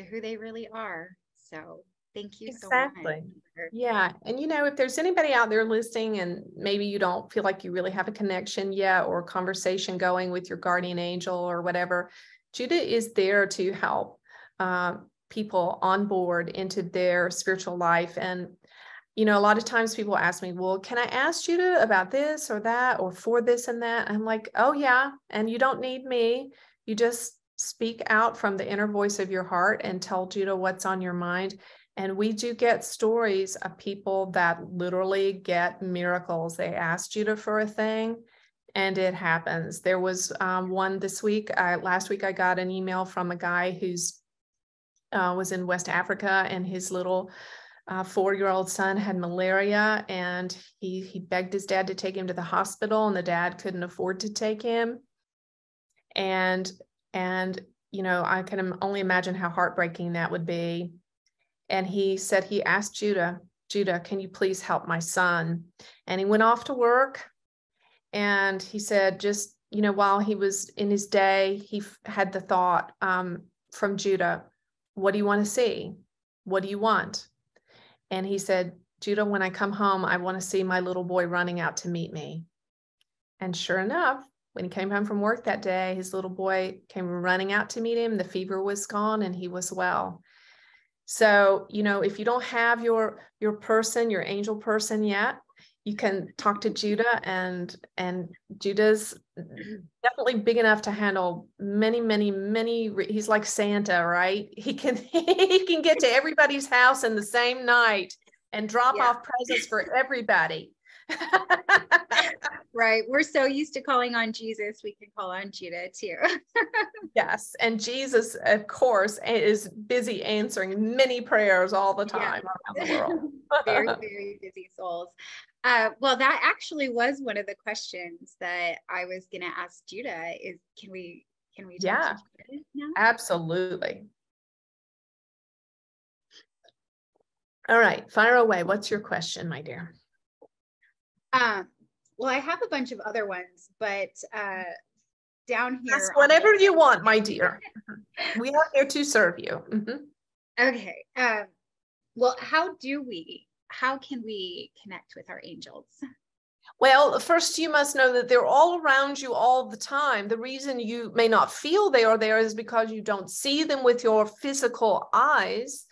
who they really are. So thank you so much. exactly. Yeah. And if there's anybody out there listening and maybe you don't feel like you really have a connection yet or a conversation going with your guardian angel or whatever, Judah is there to help people on board into their spiritual life. And, a lot of times people ask me, well, can I ask Judah about this or that or for this and that? I'm like, oh, yeah. And you don't need me. You just speak out from the inner voice of your heart and tell Judah what's on your mind. And we do get stories of people that literally get miracles. They ask Judah for a thing and it happens. There was one this week. Last week, I got an email from a guy who's was in West Africa, and his little 4-year-old son had malaria, and he begged his dad to take him to the hospital, and the dad couldn't afford to take him. And I can only imagine how heartbreaking that would be. And he said he asked Judah, can you please help my son? And he went off to work. And he said, just, while he was in his day, he had the thought from Judah, what do you want to see? What do you want? And he said, Judah, when I come home, I want to see my little boy running out to meet me. And sure enough, when he came home from work that day, his little boy came running out to meet him. The fever was gone and he was well. So, if you don't have your person, your angel person yet, you can talk to Judah, and Judah's definitely big enough to handle many, many, many. He's like Santa, right? He can get to everybody's house in the same night and drop off presents for everybody. Right. We're so used to calling on Jesus, we can call on Judah too. Yes. And Jesus, of course, is busy answering many prayers all the time around the world. Very, very busy souls. Well, that actually was one of the questions that I was going to ask Judah is, can we talk to Judah now? Absolutely. All right. Fire away. What's your question, my dear? Well, I have a bunch of other ones, but down here. Ask whatever you want, my dear. We are here to serve you. Mm-hmm. Okay. Well, how can we connect with our angels? Well, first you must know that they're all around you all the time. The reason you may not feel they are there is because you don't see them with your physical eyes.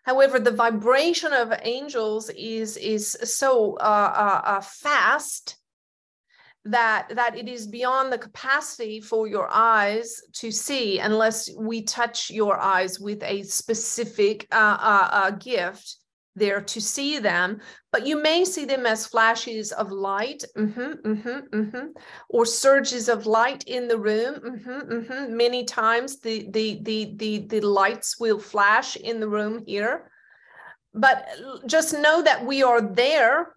However, the vibration of angels is so fast that it is beyond the capacity for your eyes to see unless we touch your eyes with a specific gift there to see them. But you may see them as flashes of light, or surges of light in the room. Many times the lights will flash in the room here. But just know that we are there,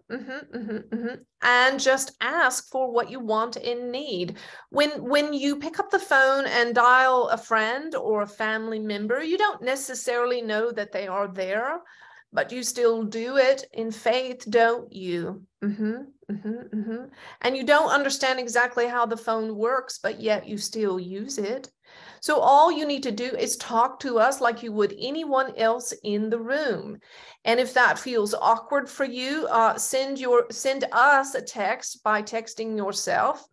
and just ask for what you want and need. When you pick up the phone and dial a friend or a family member, you don't necessarily know that they are there, but you still do it in faith, don't you? And you don't understand exactly how the phone works, but yet you still use it. So all you need to do is talk to us like you would anyone else in the room. And if that feels awkward for you, send us a text by texting yourself,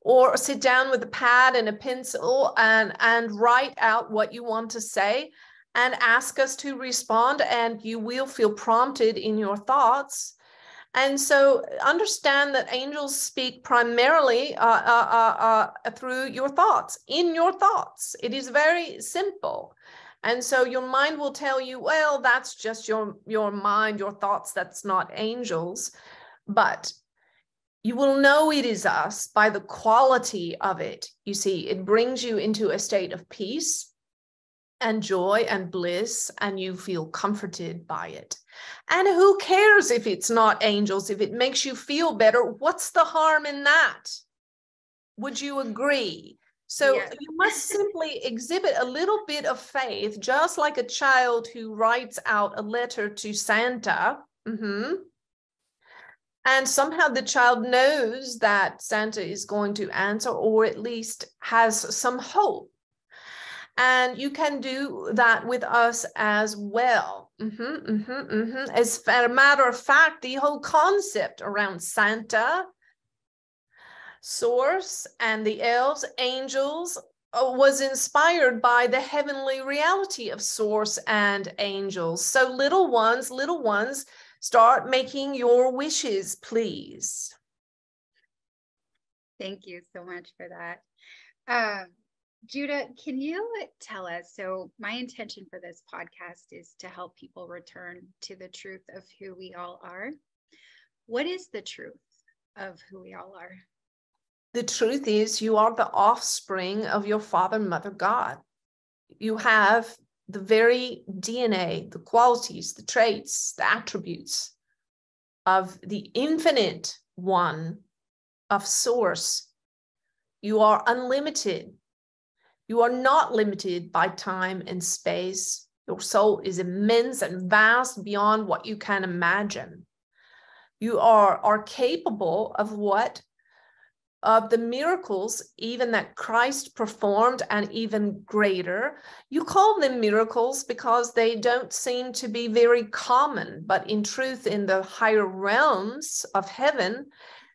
or sit down with a pad and a pencil and write out what you want to say and ask us to respond, and you will feel prompted in your thoughts. And so understand that angels speak primarily through your thoughts, in your thoughts. It is very simple. And so your mind will tell you, well, that's just your mind, your thoughts, that's not angels. But you will know it is us by the quality of it. You see, it brings you into a state of peace and joy and bliss, and you feel comforted by it. And who cares if it's not angels? If it makes you feel better, what's the harm in that? Would you agree? So Yes. You must simply exhibit a little bit of faith, just like a child who writes out a letter to Santa. And somehow the child knows that Santa is going to answer, or at least has some hope. And you can do that with us as well. As a matter of fact, the whole concept around Santa, Source, and the elves, angels, was inspired by the heavenly reality of Source and angels. So little ones, start making your wishes, please. Thank you so much for that. Judah, can you tell us, so my intention for this podcast is to help people return to the truth of who we all are. What is the truth of who we all are? The truth is, you are the offspring of your Father, Mother, God. You have the very DNA, the qualities, the traits, the attributes of the infinite one, of Source. You are unlimited. You are not limited by time and space. Your soul is immense and vast beyond what you can imagine. You are capable of the miracles even that Christ performed, and even greater. You call them miracles because they don't seem to be very common, but in truth, in the higher realms of heaven,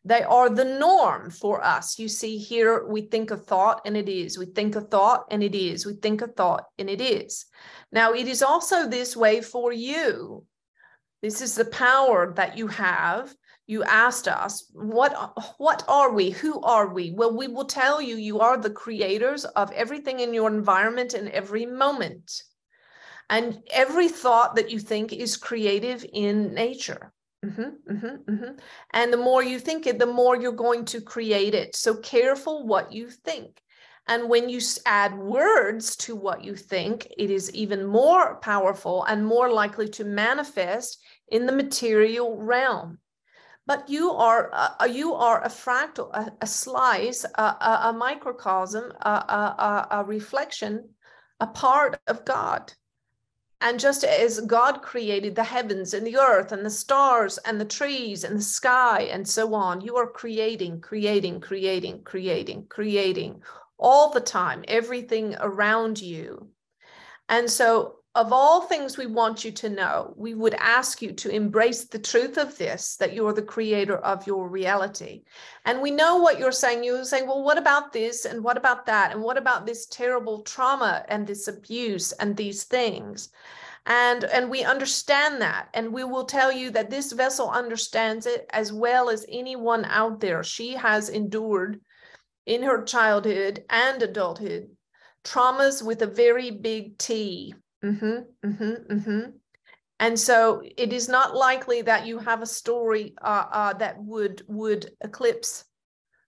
they are the norm for us. You see, here we think a thought and it is. We think a thought and it is. We think a thought and it is. Now, it is also this way for you. This is the power that you have. You asked us, what are we? Who are we? Well, we will tell you, you are the creators of everything in your environment in every moment. And every thought that you think is creative in nature. And the more you think it, the more you're going to create it. So careful what you think. And when you add words to what you think, it is even more powerful and more likely to manifest in the material realm. But you are a fractal, a slice, a microcosm, a reflection, a part of God. And just as God created the heavens and the earth and the stars and the trees and the sky and so on, you are creating all the time, everything around you. And so of all things we want you to know, we would ask you to embrace the truth of this, that you are the creator of your reality. And we know what you're saying. You're saying, well, what about this? And what about that? And what about this terrible trauma and this abuse and these things? And we understand that. And we will tell you that this vessel understands it as well as anyone out there. She has endured in her childhood and adulthood traumas with a very big T. And so it is not likely that you have a story that would eclipse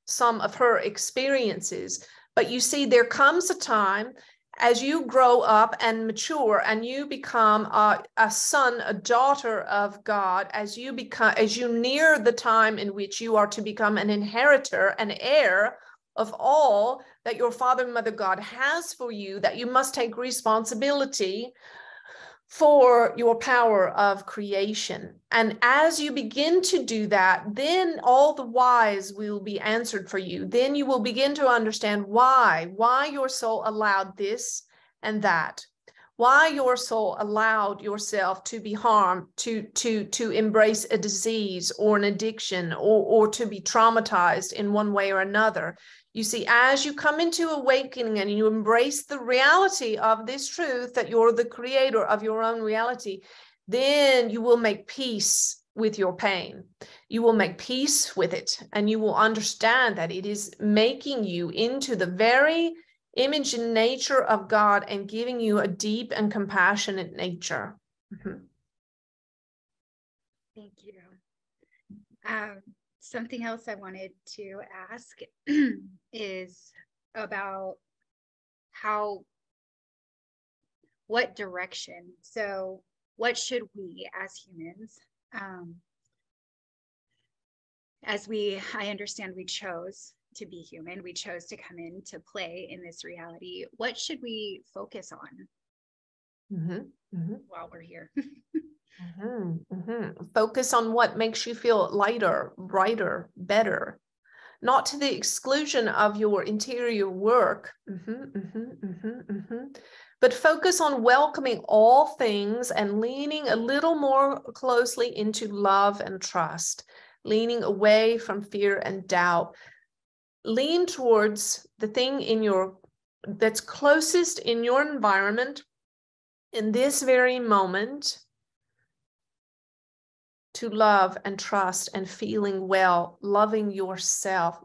some of her experiences. But you see, there comes a time as you grow up and mature and you become a son, a daughter of God, as you near the time in which you are to become an inheritor, an heir of all that your Father and Mother God has for you, that you must take responsibility for your power of creation. And as you begin to do that, then all the whys will be answered for you. Then you will begin to understand why your soul allowed this and that, why your soul allowed yourself to be harmed, to embrace a disease or an addiction, or to be traumatized in one way or another. You see, as you come into awakening and you embrace the reality of this truth, that you're the creator of your own reality, then you will make peace with your pain. You will make peace with it, and you will understand that it is making you into the very image and nature of God and giving you a deep and compassionate nature. Mm-hmm. Thank you. Something else I wanted to ask is about what direction. So what should we as humans, I understand we chose to be human, we chose to come into play in this reality. What should we focus on while we're here? Focus on what makes you feel lighter, brighter, better, not to the exclusion of your interior work, but focus on welcoming all things and leaning a little more closely into love and trust, leaning away from fear and doubt. Lean towards the thing that's closest in your environment in this very moment, to love and trust and feeling well, loving yourself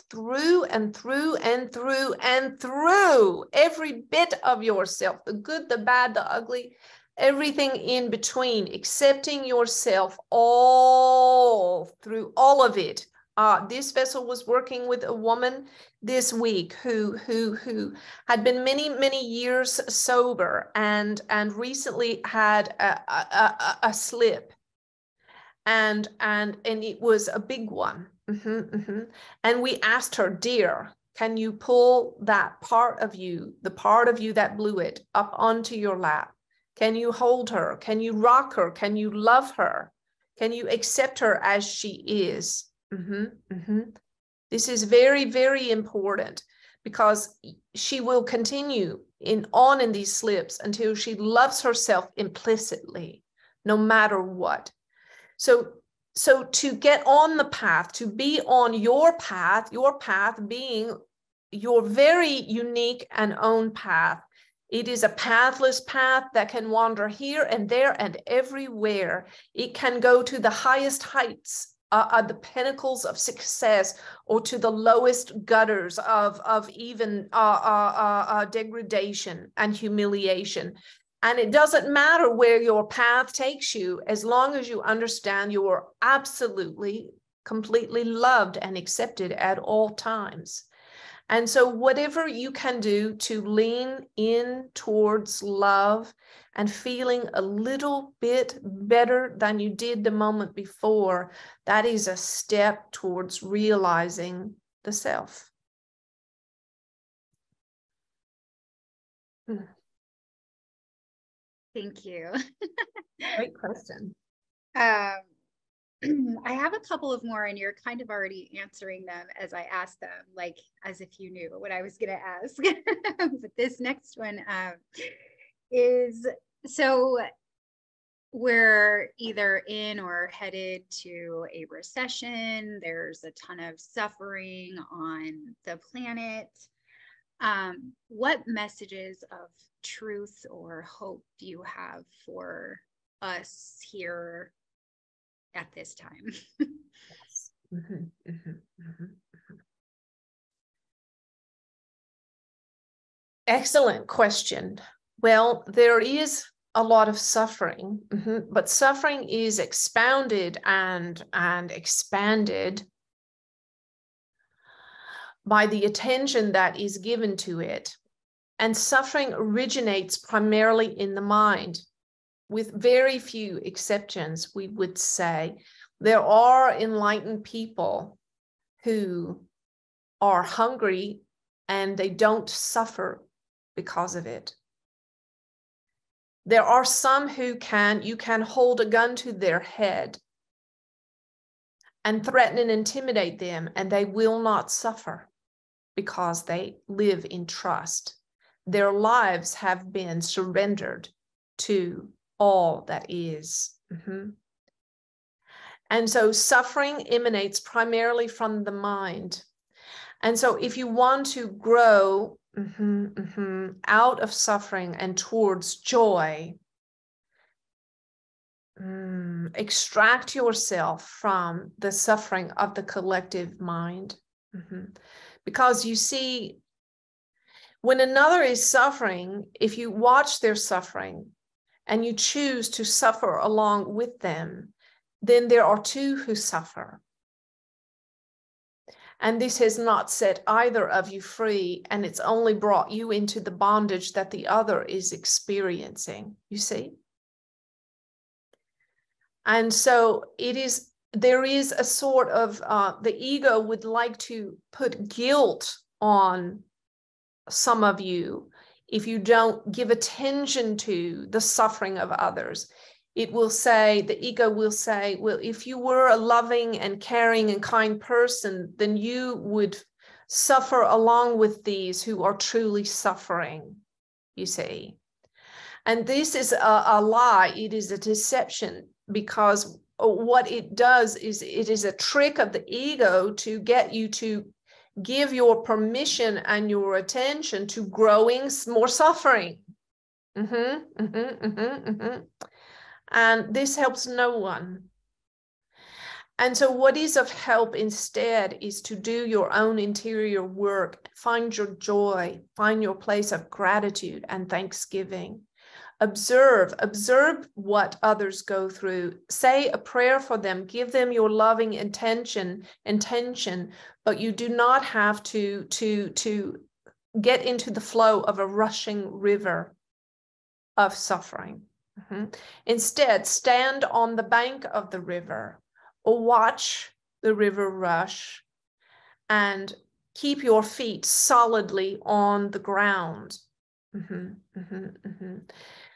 through and through and through and through every bit of yourself, the good, the bad, the ugly, everything in between, accepting yourself all through all of it. This vessel was working with a woman this week who had been many years sober and recently had a slip. And it was a big one. And we asked her, dear, can you pull that part of you, the part of you that blew it, up onto your lap? Can you hold her? Can you rock her? Can you love her? Can you accept her as she is? This is very, very important, because she will continue on in these slips until she loves herself implicitly, no matter what. So to get on the path, to be on your path being your very unique and own path. It is a pathless path that can wander here and there and everywhere. It can go to the highest heights, the pinnacles of success, or to the lowest gutters of even degradation and humiliation. And it doesn't matter where your path takes you, as long as you understand you are absolutely, completely loved and accepted at all times. And so whatever you can do to lean in towards love and feeling a little bit better than you did the moment before, that is a step towards realizing the self. Thank you. Great question. I have a couple of more, and you're kind of already answering them as I asked them, like as if you knew what I was going to ask. But this next one is, so we're either in or headed to a recession. There's a ton of suffering on the planet. What messages of truth or hope do you have for us here at this time? Yes. Excellent question. Well, there is a lot of suffering, but suffering is expounded and expanded by the attention that is given to it. And suffering originates primarily in the mind, with very few exceptions, we would say. There are enlightened people who are hungry and they don't suffer because of it. There are some who you can hold a gun to their head and threaten and intimidate them, and they will not suffer because they live in trust. Their lives have been surrendered to all that is. And so suffering emanates primarily from the mind. And so if you want to grow out of suffering and towards joy, Extract yourself from the suffering of the collective mind. Because you see, when another is suffering, if you watch their suffering and you choose to suffer along with them, then there are two who suffer. And this has not set either of you free, and it's only brought you into the bondage that the other is experiencing, you see? And so there is a sort of, the ego would like to put guilt on some of you if you don't give attention to the suffering of others. It will say, the ego will say, well, if you were a loving and caring and kind person, then you would suffer along with these who are truly suffering, you see. And this is a lie. It is a deception, because what it does is it is a trick of the ego to get you to give your permission and your attention to growing more suffering. And this helps no one. And so what is of help instead is to do your own interior work, find your joy, find your place of gratitude and thanksgiving. Observe what others go through. Say a prayer for them. Give them your loving intention, but you do not have to get into the flow of a rushing river of suffering. Instead, stand on the bank of the river or watch the river rush and keep your feet solidly on the ground.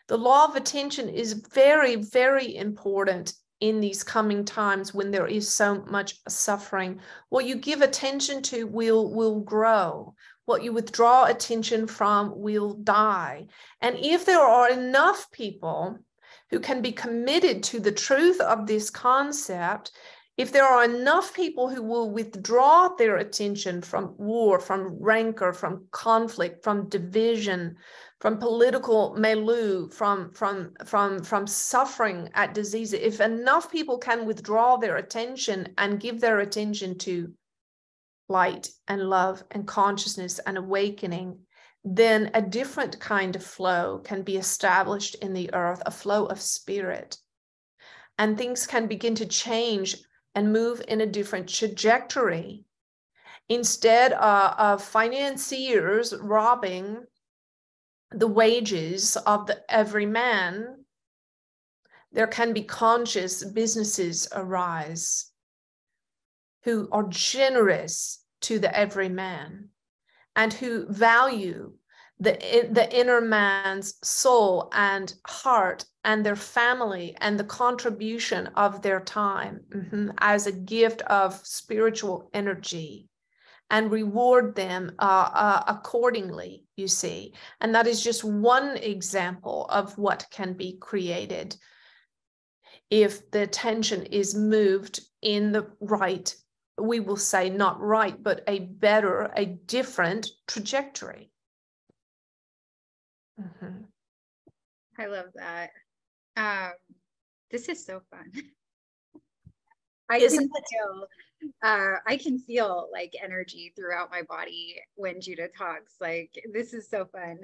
The law of attention is very, very important in these coming times when there is so much suffering. What you give attention to will grow. What you withdraw attention from will die. And if there are enough people who can be committed to the truth of this concept, if there are enough people who will withdraw their attention from war, from rancor, from conflict, from division, from political milieu, from suffering at disease, if enough people can withdraw their attention and give their attention to light and love and consciousness and awakening, then a different kind of flow can be established in the earth, a flow of spirit. And things can begin to change and move in a different trajectory. Instead of financiers robbing the wages of the everyman, there can be conscious businesses arise who are generous to the everyman and who value the inner man's soul and heart and their family and the contribution of their time as a gift of spiritual energy, and reward them accordingly, you see. And that is just one example of what can be created if the attention is moved in the right, we will say not right, but a better, a different trajectory. I love that. This is so fun. I can feel like energy throughout my body when Judah talks. Like, this is so fun.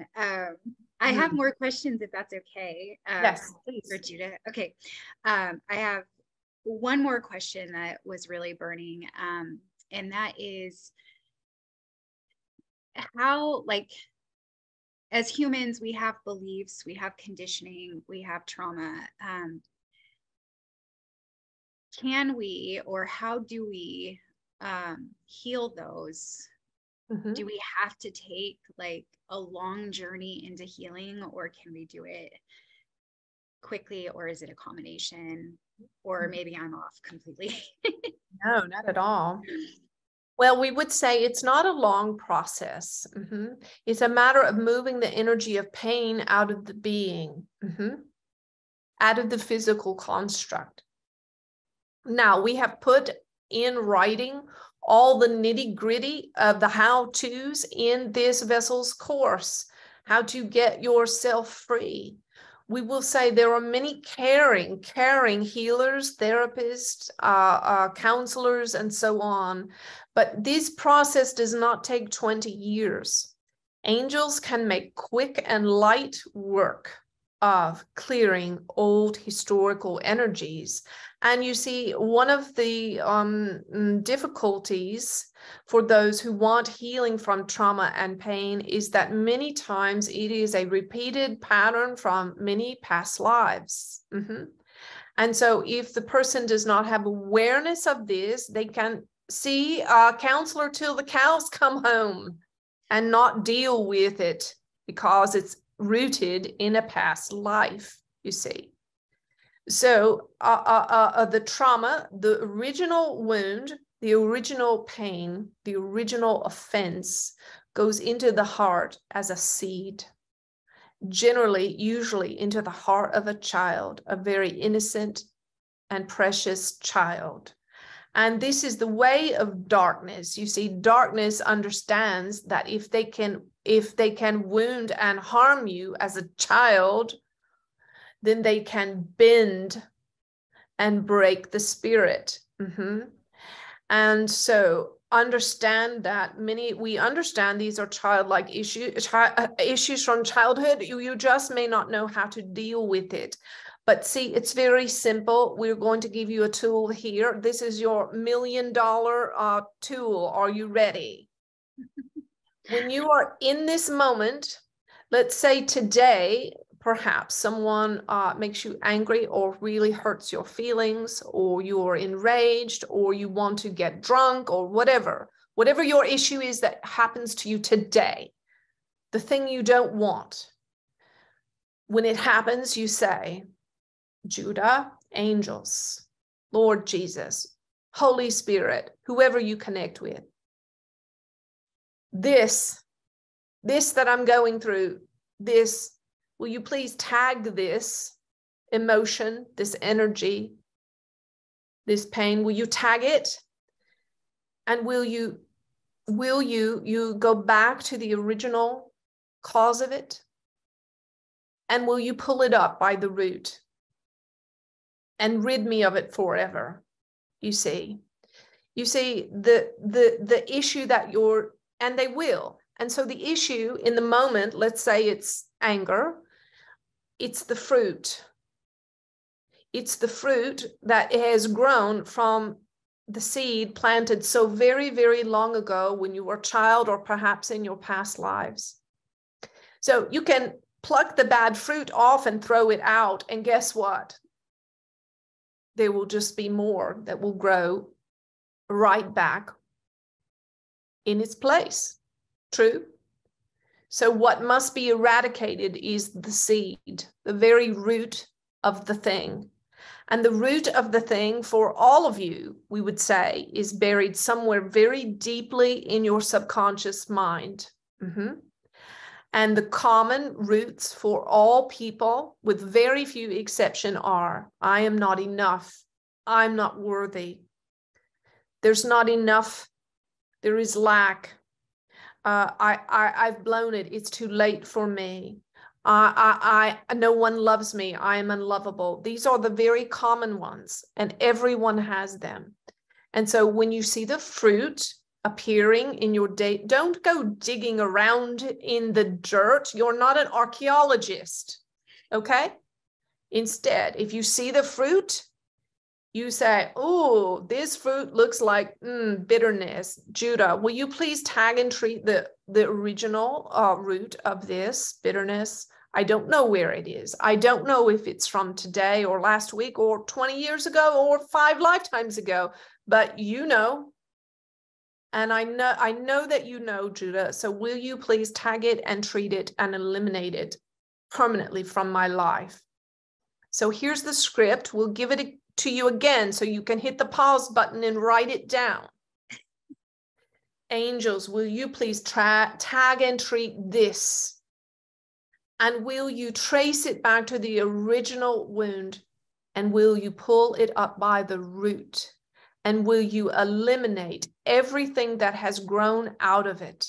I have more questions if that's okay. Yes, please. For Judah. Okay. I have one more question that was really burning. And that is how, like, as humans, we have beliefs, we have conditioning, we have trauma. Can we, or how do we heal those? Do we have to take like a long journey into healing, or can we do it quickly, or is it a combination? Or maybe I'm off completely. No, not at all. Well, we would say it's not a long process. It's a matter of moving the energy of pain out of the being, out of the physical construct. Now, we have put in writing all the nitty-gritty of the how-tos in this vessel's course, how to get yourself free. we will say there are many caring healers, therapists, counselors, and so on. But this process does not take 20 years. Angels can make quick and light work of clearing old historical energies. And you see, one of the difficulties for those who want healing from trauma and pain is that many times it is a repeated pattern from many past lives. And so if the person does not have awareness of this, they can see a counselor till the cows come home and not deal with it because it's rooted in a past life, you see. So the trauma, the original wound, the original pain, the original offense goes into the heart as a seed, generally, usually into the heart of a child, a very innocent and precious child. And this is the way of darkness. You see, darkness understands that if they can wound and harm you as a child, then they can bend and break the spirit. And so understand that we understand these are childlike issues from childhood. You just may not know how to deal with it. But see, it's very simple. We're going to give you a tool here. This is your $1 million tool. Are you ready? When you are in this moment, let's say today, perhaps someone makes you angry or really hurts your feelings, or you're enraged, or you want to get drunk, or whatever your issue is that happens to you today, the thing you don't want. When it happens, you say, Judah, angels, Lord Jesus, Holy Spirit, whoever you connect with, this that I'm going through, this, will you please tag this emotion, this energy, this pain? Will you tag it? And will you go back to the original cause of it? And will you pull it up by the root and rid me of it forever? You see the issue that and they will. And so the issue in the moment, let's say it's anger, it's the fruit. It's the fruit that has grown from the seed planted so very, very long ago when you were a child, or perhaps in your past lives. So you can pluck the bad fruit off and throw it out, and guess what? There will just be more that will grow right back in its place. True? So what must be eradicated is the seed, the very root of the thing. And the root of the thing for all of you, we would say, is buried somewhere very deeply in your subconscious mind. And the common roots for all people, with very few exceptions, are, I am not enough. I'm not worthy. There's not enough. There is lack. I've blown it. It's too late for me. No one loves me. I am unlovable. These are the very common ones, and everyone has them. And so when you see the fruit appearing in your day, don't go digging around in the dirt. You're not an archaeologist, okay? Instead, if you see the fruit, you say, oh, this fruit looks like bitterness. Judah, will you please tag and treat the original root of this bitterness? I don't know where it is. I don't know if it's from today or last week or 20 years ago or 5 lifetimes ago, but you know. And I know that you know, Judah. So will you please tag it and treat it and eliminate it permanently from my life? So here's the script. We'll give it to you again so you can hit the pause button and write it down. Angels, will you please tag and treat this? And will you trace it back to the original wound? And will you pull it up by the root? And will you eliminate everything that has grown out of it?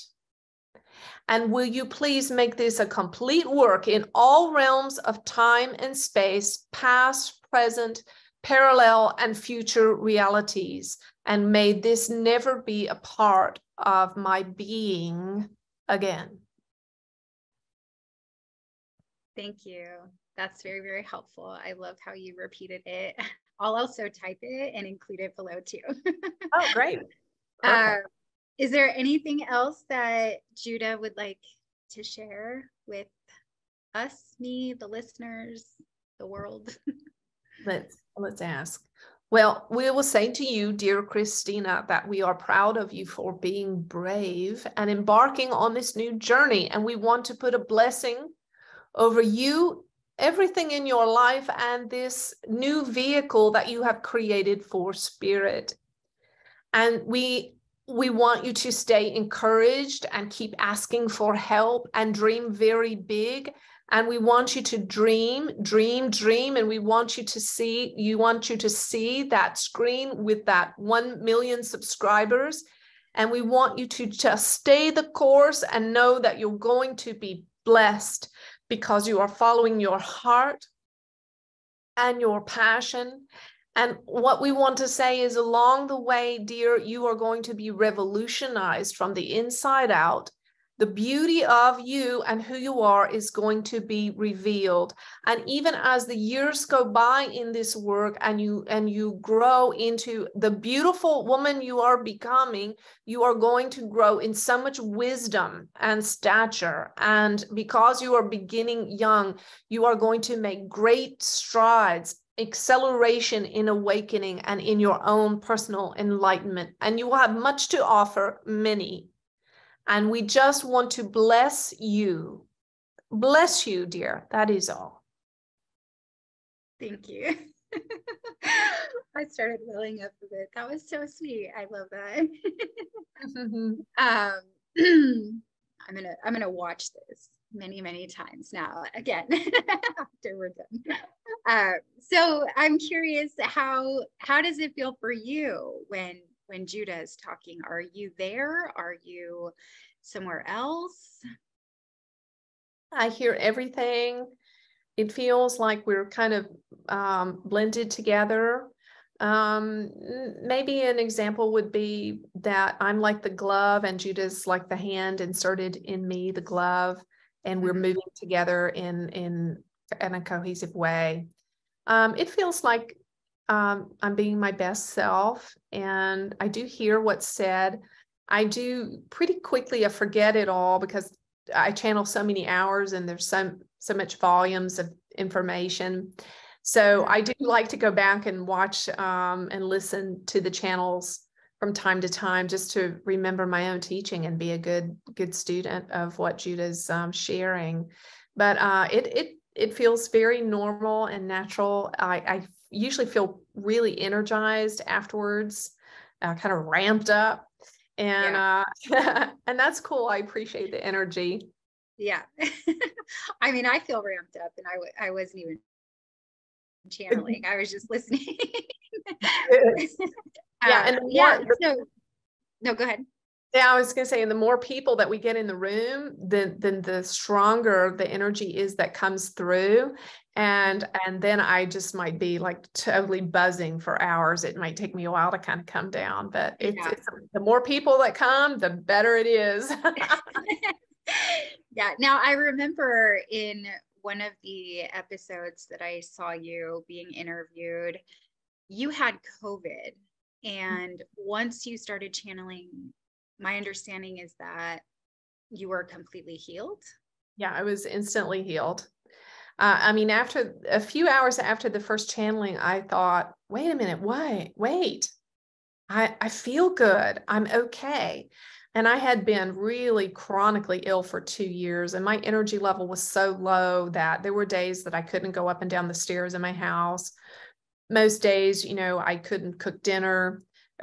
And will you please make this a complete work in all realms of time and space, past, present, parallel, and future realities? And may this never be a part of my being again. Thank you. That's very, very helpful. I love how you repeated it. I'll also type it and include it below too. Oh, great. Is there anything else that Judah would like to share with us, me, the listeners, the world? Let's ask. Well, we will say to you, dear Christina, that we are proud of you for being brave and embarking on this new journey. And we want to put a blessing over you, everything in your life, and this new vehicle that you have created for spirit. And we want you to stay encouraged and keep asking for help and dream very big. And we want you to dream. And we want you to see that screen with that 1 million subscribers. And we want you to just stay the course and know that you're going to be blessed because you are following your heart and your passion. And what we want to say is, along the way, dear, you are going to be revolutionized from the inside out. The beauty of you and who you are is going to be revealed. And even as the years go by in this work and you grow into the beautiful woman you are becoming, you are going to grow in so much wisdom and stature. And because you are beginning young, you are going to make great strides, acceleration in awakening and in your own personal enlightenment. And you will have much to offer, many. And we just want to bless you. Bless you, dear. That is all. Thank you. I started welling up a bit. That was so sweet. I love that. I'm gonna watch this many times now again after we're done. So I'm curious, how does it feel for you when Judah is talking? Are you there? Are you somewhere else? I hear everything. It feels like we're kind of blended together. Maybe an example would be that I'm like the glove and Judah's like the hand inserted in me, the glove, and we're moving together in a cohesive way. It feels like I'm being my best self, and I do hear what's said. I do pretty quickly forget it all because I channel so many hours and there's so much volumes of information. So I do like to go back and watch and listen to the channels from time to time, just to remember my own teaching and be a good student of what Judah's sharing. But it feels very normal and natural. I usually feel really energized afterwards, kind of ramped up. And and that's cool. I appreciate the energy. Yeah. I mean, I feel ramped up, and I wasn't even channeling. I was just listening. No, go ahead. Yeah, I was going to say, and the more people that we get in the room, then the stronger the energy is that comes through. And then I just might be like totally buzzing for hours. It might take me a while to kind of come down, but it's the more people that come, the better it is. Yeah. Now, I remember in one of the episodes that I saw you being interviewed, you had COVID. And once you started channeling, my understanding is that you were completely healed. Yeah, I was instantly healed. I mean, after a few hours after the first channeling, I thought, wait a minute, wait, I feel good. I'm okay. And I had been really chronically ill for 2 years, and my energy level was so low that there were days that I couldn't go up and down the stairs in my house. Most days, I couldn't cook dinner,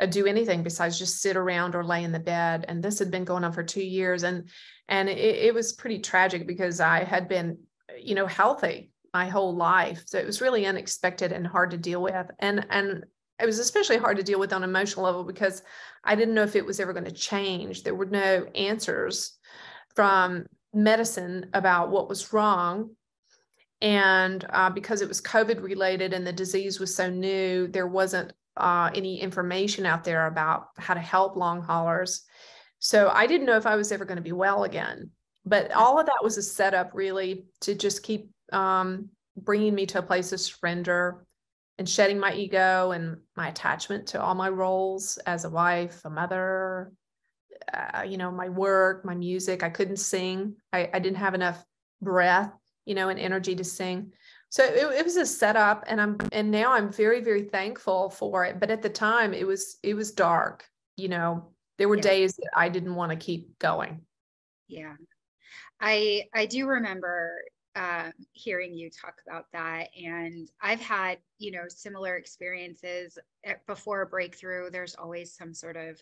do anything besides just sit around or lay in the bed. And this had been going on for 2 years. And it was pretty tragic because I had been, healthy my whole life. So it was really unexpected and hard to deal with. And it was especially hard to deal with on an emotional level because I didn't know if it was ever going to change. There were no answers from medicine about what was wrong. And because it was COVID related and the disease was so new, there wasn't any information out there about how to help long haulers. So I didn't know if I was ever going to be well again. But all of that was a setup really to just keep bringing me to a place of surrender and shedding my ego and my attachment to all my roles as a wife, a mother, my work, my music. I couldn't sing. I didn't have enough breath, and energy to sing. So it was a setup, and now I'm very, very thankful for it. But at the time it was dark. There were days that I didn't want to keep going. Yeah. I do remember hearing you talk about that. And I've had, similar experiences before a breakthrough. There's always some sort of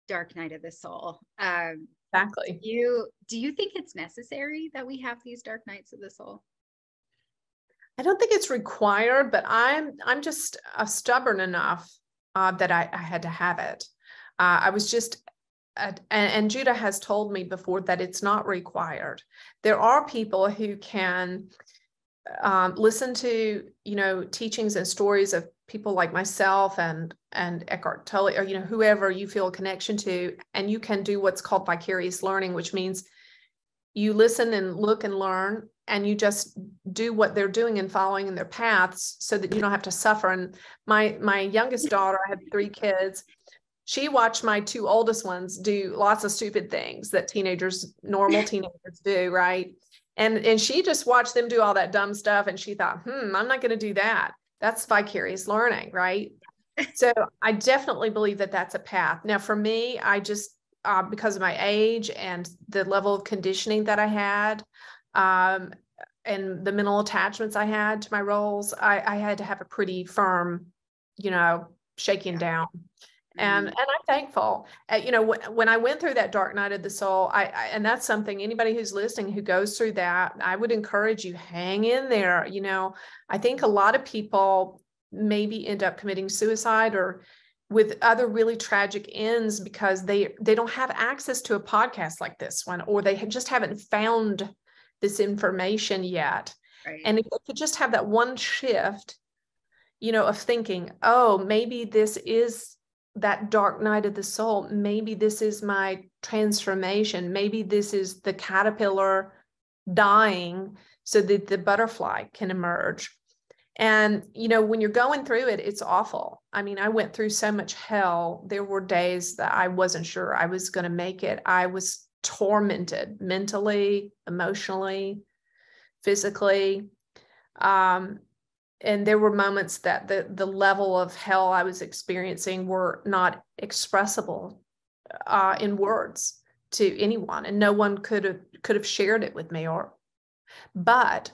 dark night of the soul. Exactly. Do you think it's necessary that we have these dark nights of the soul? I don't think it's required, but I'm just stubborn enough that I had to have it. I was just, and Judah has told me before that it's not required. There are people who can listen to, teachings and stories of people like myself and Eckhart Tolle, or, whoever you feel a connection to, and you can do what's called vicarious learning, which means you listen and look and learn, and you just do what they're doing and following in their paths so that you don't have to suffer. And my youngest daughter, I have 3 kids. She watched my 2 oldest ones do lots of stupid things that normal teenagers do, right? And she just watched them do all that dumb stuff, and she thought, I'm not going to do that. That's vicarious learning, right? So I definitely believe that that's a path. Now, for me, I just, because of my age and the level of conditioning that I had, and the mental attachments I had to my roles, I had to have a pretty firm, shaking down. And I'm thankful. When I went through that dark night of the soul, and that's something, anybody who's listening who goes through that, I would encourage you, hang in there. I think a lot of people maybe end up committing suicide or with other really tragic ends because they don't have access to a podcast like this one, or they just haven't found this information yet. Right. And if they could just have that one shift, of thinking, oh, maybe this is that dark night of the soul. Maybe this is my transformation. Maybe this is the caterpillar dying so that the butterfly can emerge. And, when you're going through it, it's awful. I mean, I went through so much hell. There were days that I wasn't sure I was going to make it. I was tormented mentally, emotionally, physically. And there were moments that the level of hell I was experiencing were not expressible in words to anyone, and no one could have shared it with me. But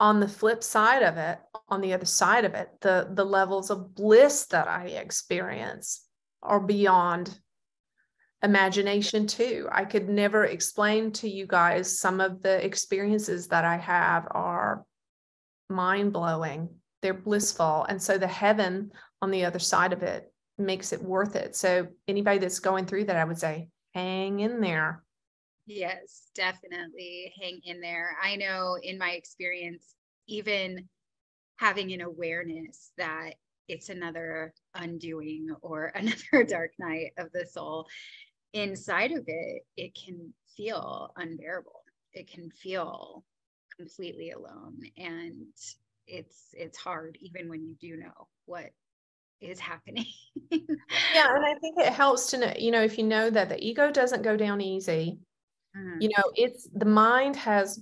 on the flip side of it, on the other side of it, the levels of bliss that I experience are beyond imagination too. I could never explain to you guys. Some of the experiences that I have are mind-blowing. They're blissful. And so the heaven on the other side of it makes it worth it. So anybody that's going through that, I would say, hang in there. Yes, definitely hang in there. I know in my experience, even having an awareness that it's another undoing or another dark night of the soul, inside of it, it can feel unbearable. It can feel completely alone, and it's hard even when you do know what is happening. Yeah, and I think it helps to know, if you know that the ego doesn't go down easy. It's the mind has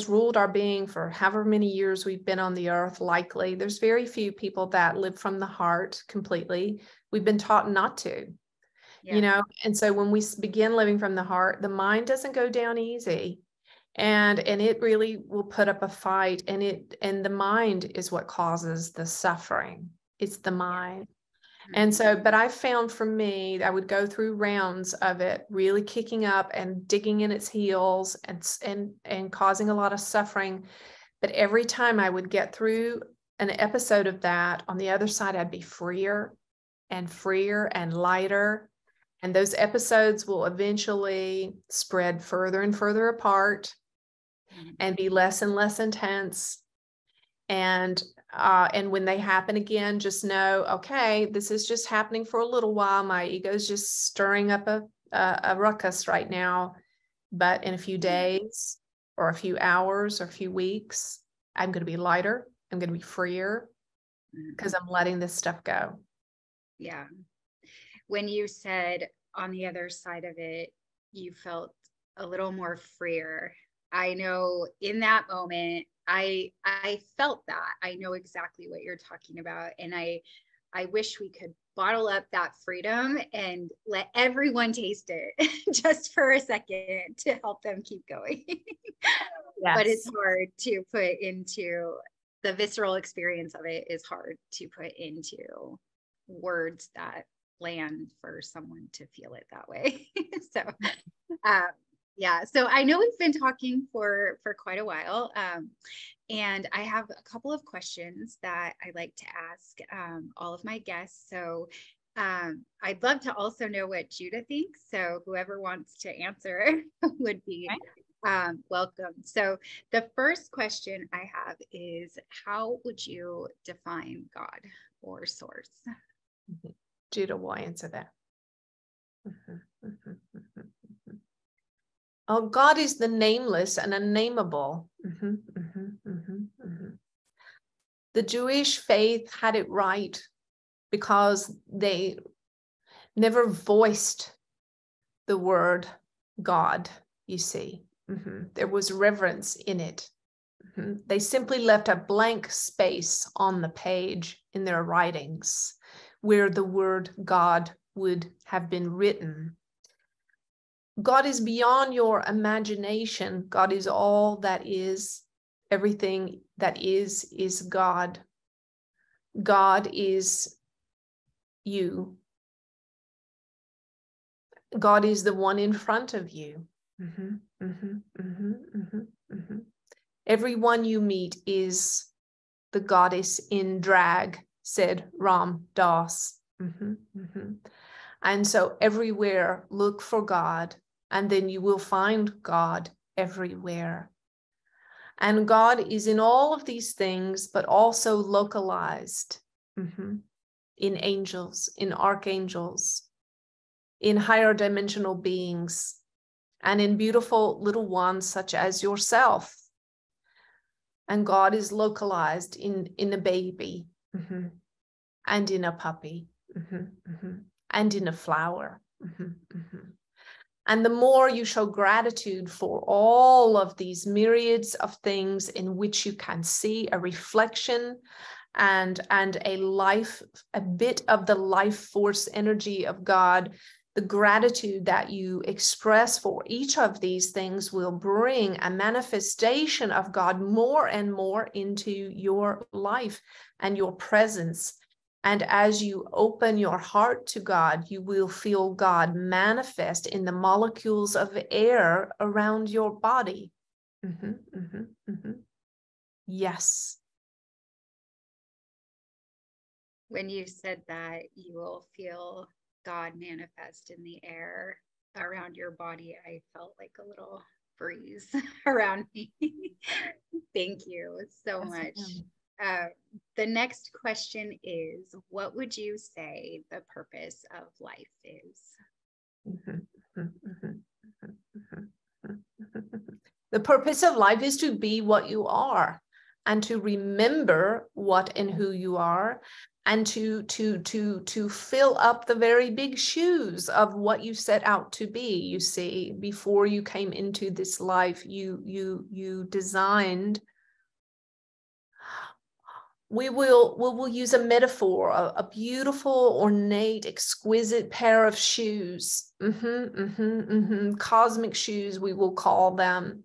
ruled our being for however many years we've been on the earth. Likely there's very few people that live from the heart completely. We've been taught not to. And so when we begin living from the heart, the mind doesn't go down easy. And it really will put up a fight, and the mind is what causes the suffering. It's the mind. And so, but I found for me, I would go through rounds of it really kicking up and digging in its heels and causing a lot of suffering. But every time I would get through an episode of that, on the other side, I'd be freer and lighter. And those episodes will eventually spread further and further apart and be less and less intense. And when they happen again, just know, okay, this is just happening for a little while. My ego is just stirring up a ruckus right now. But in a few days or a few hours or a few weeks, I'm going to be lighter. I'm going to be freer because I'm letting this stuff go. Yeah. When you said on the other side of it, you felt a little more freer. I know in that moment, I felt that. I know exactly what you're talking about. And I wish we could bottle up that freedom and let everyone taste it just for a second to help them keep going. Yes. But it's hard to put into the visceral experience of it is hard to put into words that land for someone to feel it that way. So, yeah, so I know we've been talking for quite a while, and I have a couple of questions that I like to ask all of my guests. So I'd love to also know what Judah thinks. So whoever wants to answer would be welcome. So the first question I have is, how would you define God or source? Judah will answer that. Oh, God is the nameless and unnameable. The Jewish faith had it right because they never voiced the word God, you see. There was reverence in it. They simply left a blank space on the page in their writings where the word God would have been written. God is beyond your imagination. God is all that is. Everything that is God. God is you. God is the one in front of you. Everyone you meet is the goddess in drag, said Ram Dass. And so everywhere, look for God, and then you will find God everywhere. And God is in all of these things, but also localized in angels, in archangels, in higher dimensional beings, and in beautiful little ones such as yourself. And God is localized in a baby and in a puppy and in a flower. And the more you show gratitude for all of these myriads of things in which you can see a reflection and a life, a bit of the life force energy of God, the gratitude that you express for each of these things will bring a manifestation of God more and more into your life and your presence. And as you open your heart to God, you will feel God manifest in the molecules of air around your body. Yes. When you said that, you will feel God manifest in the air around your body, I felt like a little breeze around me. Thank you so much. The next question is, what would you say the purpose of life is? The purpose of life is to be what you are and to remember what and who you are, and to fill up the very big shoes of what you set out to be. You see, before you came into this life, you designed. We will use a metaphor, a beautiful, ornate, exquisite pair of shoes, cosmic shoes, we will call them.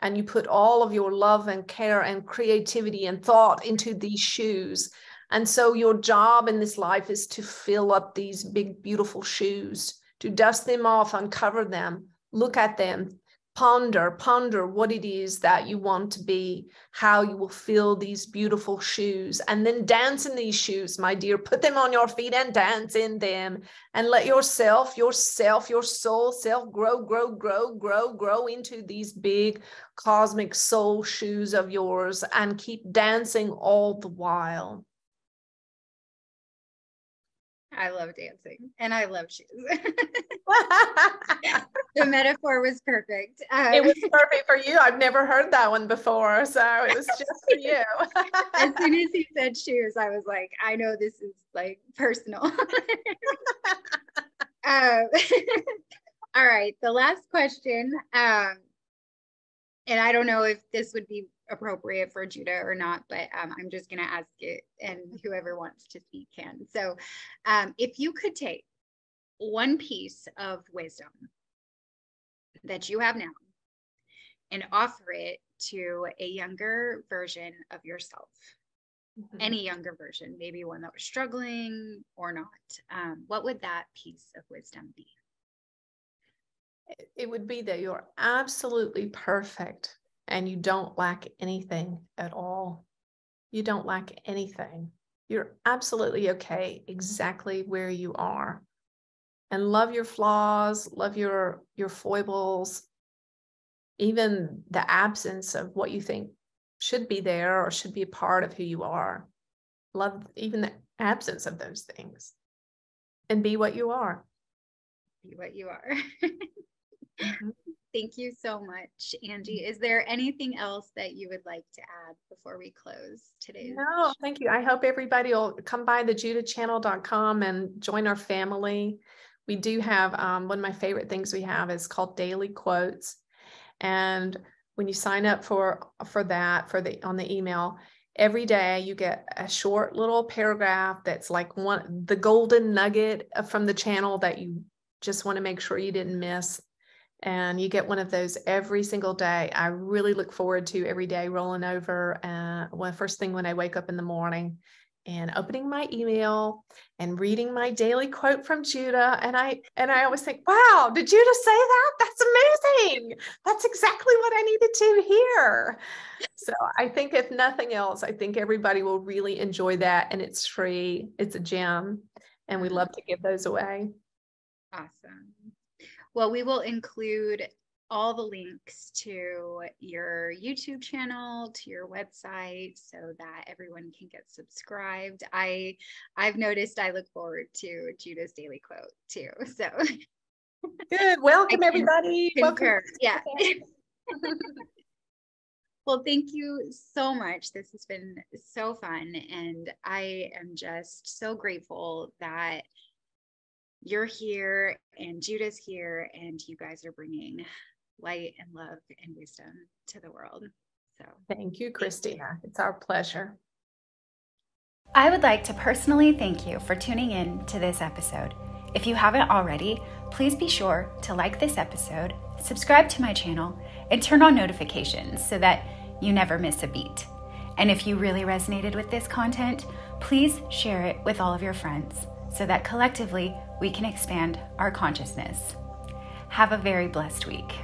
And you put all of your love and care and creativity and thought into these shoes. And so your job in this life is to fill up these big, beautiful shoes, to dust them off, uncover them, look at them, ponder what it is that you want to be, how you will fill these beautiful shoes, and then dance in these shoes, my dear. Put them on your feet and dance in them, and let your soul self grow into these big cosmic soul shoes of yours, and keep dancing all the while. I love dancing and I love shoes. The metaphor was perfect. It was perfect for you. I've never heard that one before, so it was just for you. As soon as he said shoes, I was like, I know this is like personal. All right, the last question, and I don't know if this would be appropriate for Judah or not, but I'm just going to ask it, and whoever wants to speak can. So if you could take one piece of wisdom that you have now and offer it to a younger version of yourself, any younger version, maybe one that was struggling or not, what would that piece of wisdom be? It would be that you're absolutely perfect and you don't lack anything at all. You don't lack anything. You're absolutely okay exactly where you are. And love your flaws, love your foibles, even the absence of what you think should be there or should be a part of who you are. Love even the absence of those things, and be what you are. Be what you are. Thank you so much, Anjie. Is there anything else that you would like to add before we close today's? No, thank you. I hope everybody will come by thejudahchannel.com and join our family. We do have one of my favorite things we have is called Daily Quotes. And when you sign up for that on the email, every day you get a short little paragraph that's like the golden nugget from the channel that you just want to make sure you didn't miss. And you get one of those every single day. I really look forward to every day rolling over first thing when I wake up in the morning and opening my email and reading my daily quote from Judah. And I always think, wow, did Judah say that? That's amazing. That's exactly what I needed to hear. So I think if nothing else, I think everybody will really enjoy that. And it's free. It's a gem. And we love to give those away. Awesome. Well, we will include all the links to your YouTube channel, to your website, so that everyone can get subscribed. I've noticed I look forward to Judah's daily quote too. So good. Welcome, everybody. Welcome. Yeah. Well, thank you so much. This has been so fun. And I am just so grateful that you're here and Judah's here, and you guys are bringing light and love and wisdom to the world. So thank you, Christina. It's our pleasure. I would like to personally thank you for tuning in to this episode. If you haven't already, please be sure to like this episode, subscribe to my channel, and turn on notifications so that you never miss a beat. And if you really resonated with this content, please share it with all of your friends so that collectively we can expand our consciousness. Have a very blessed week.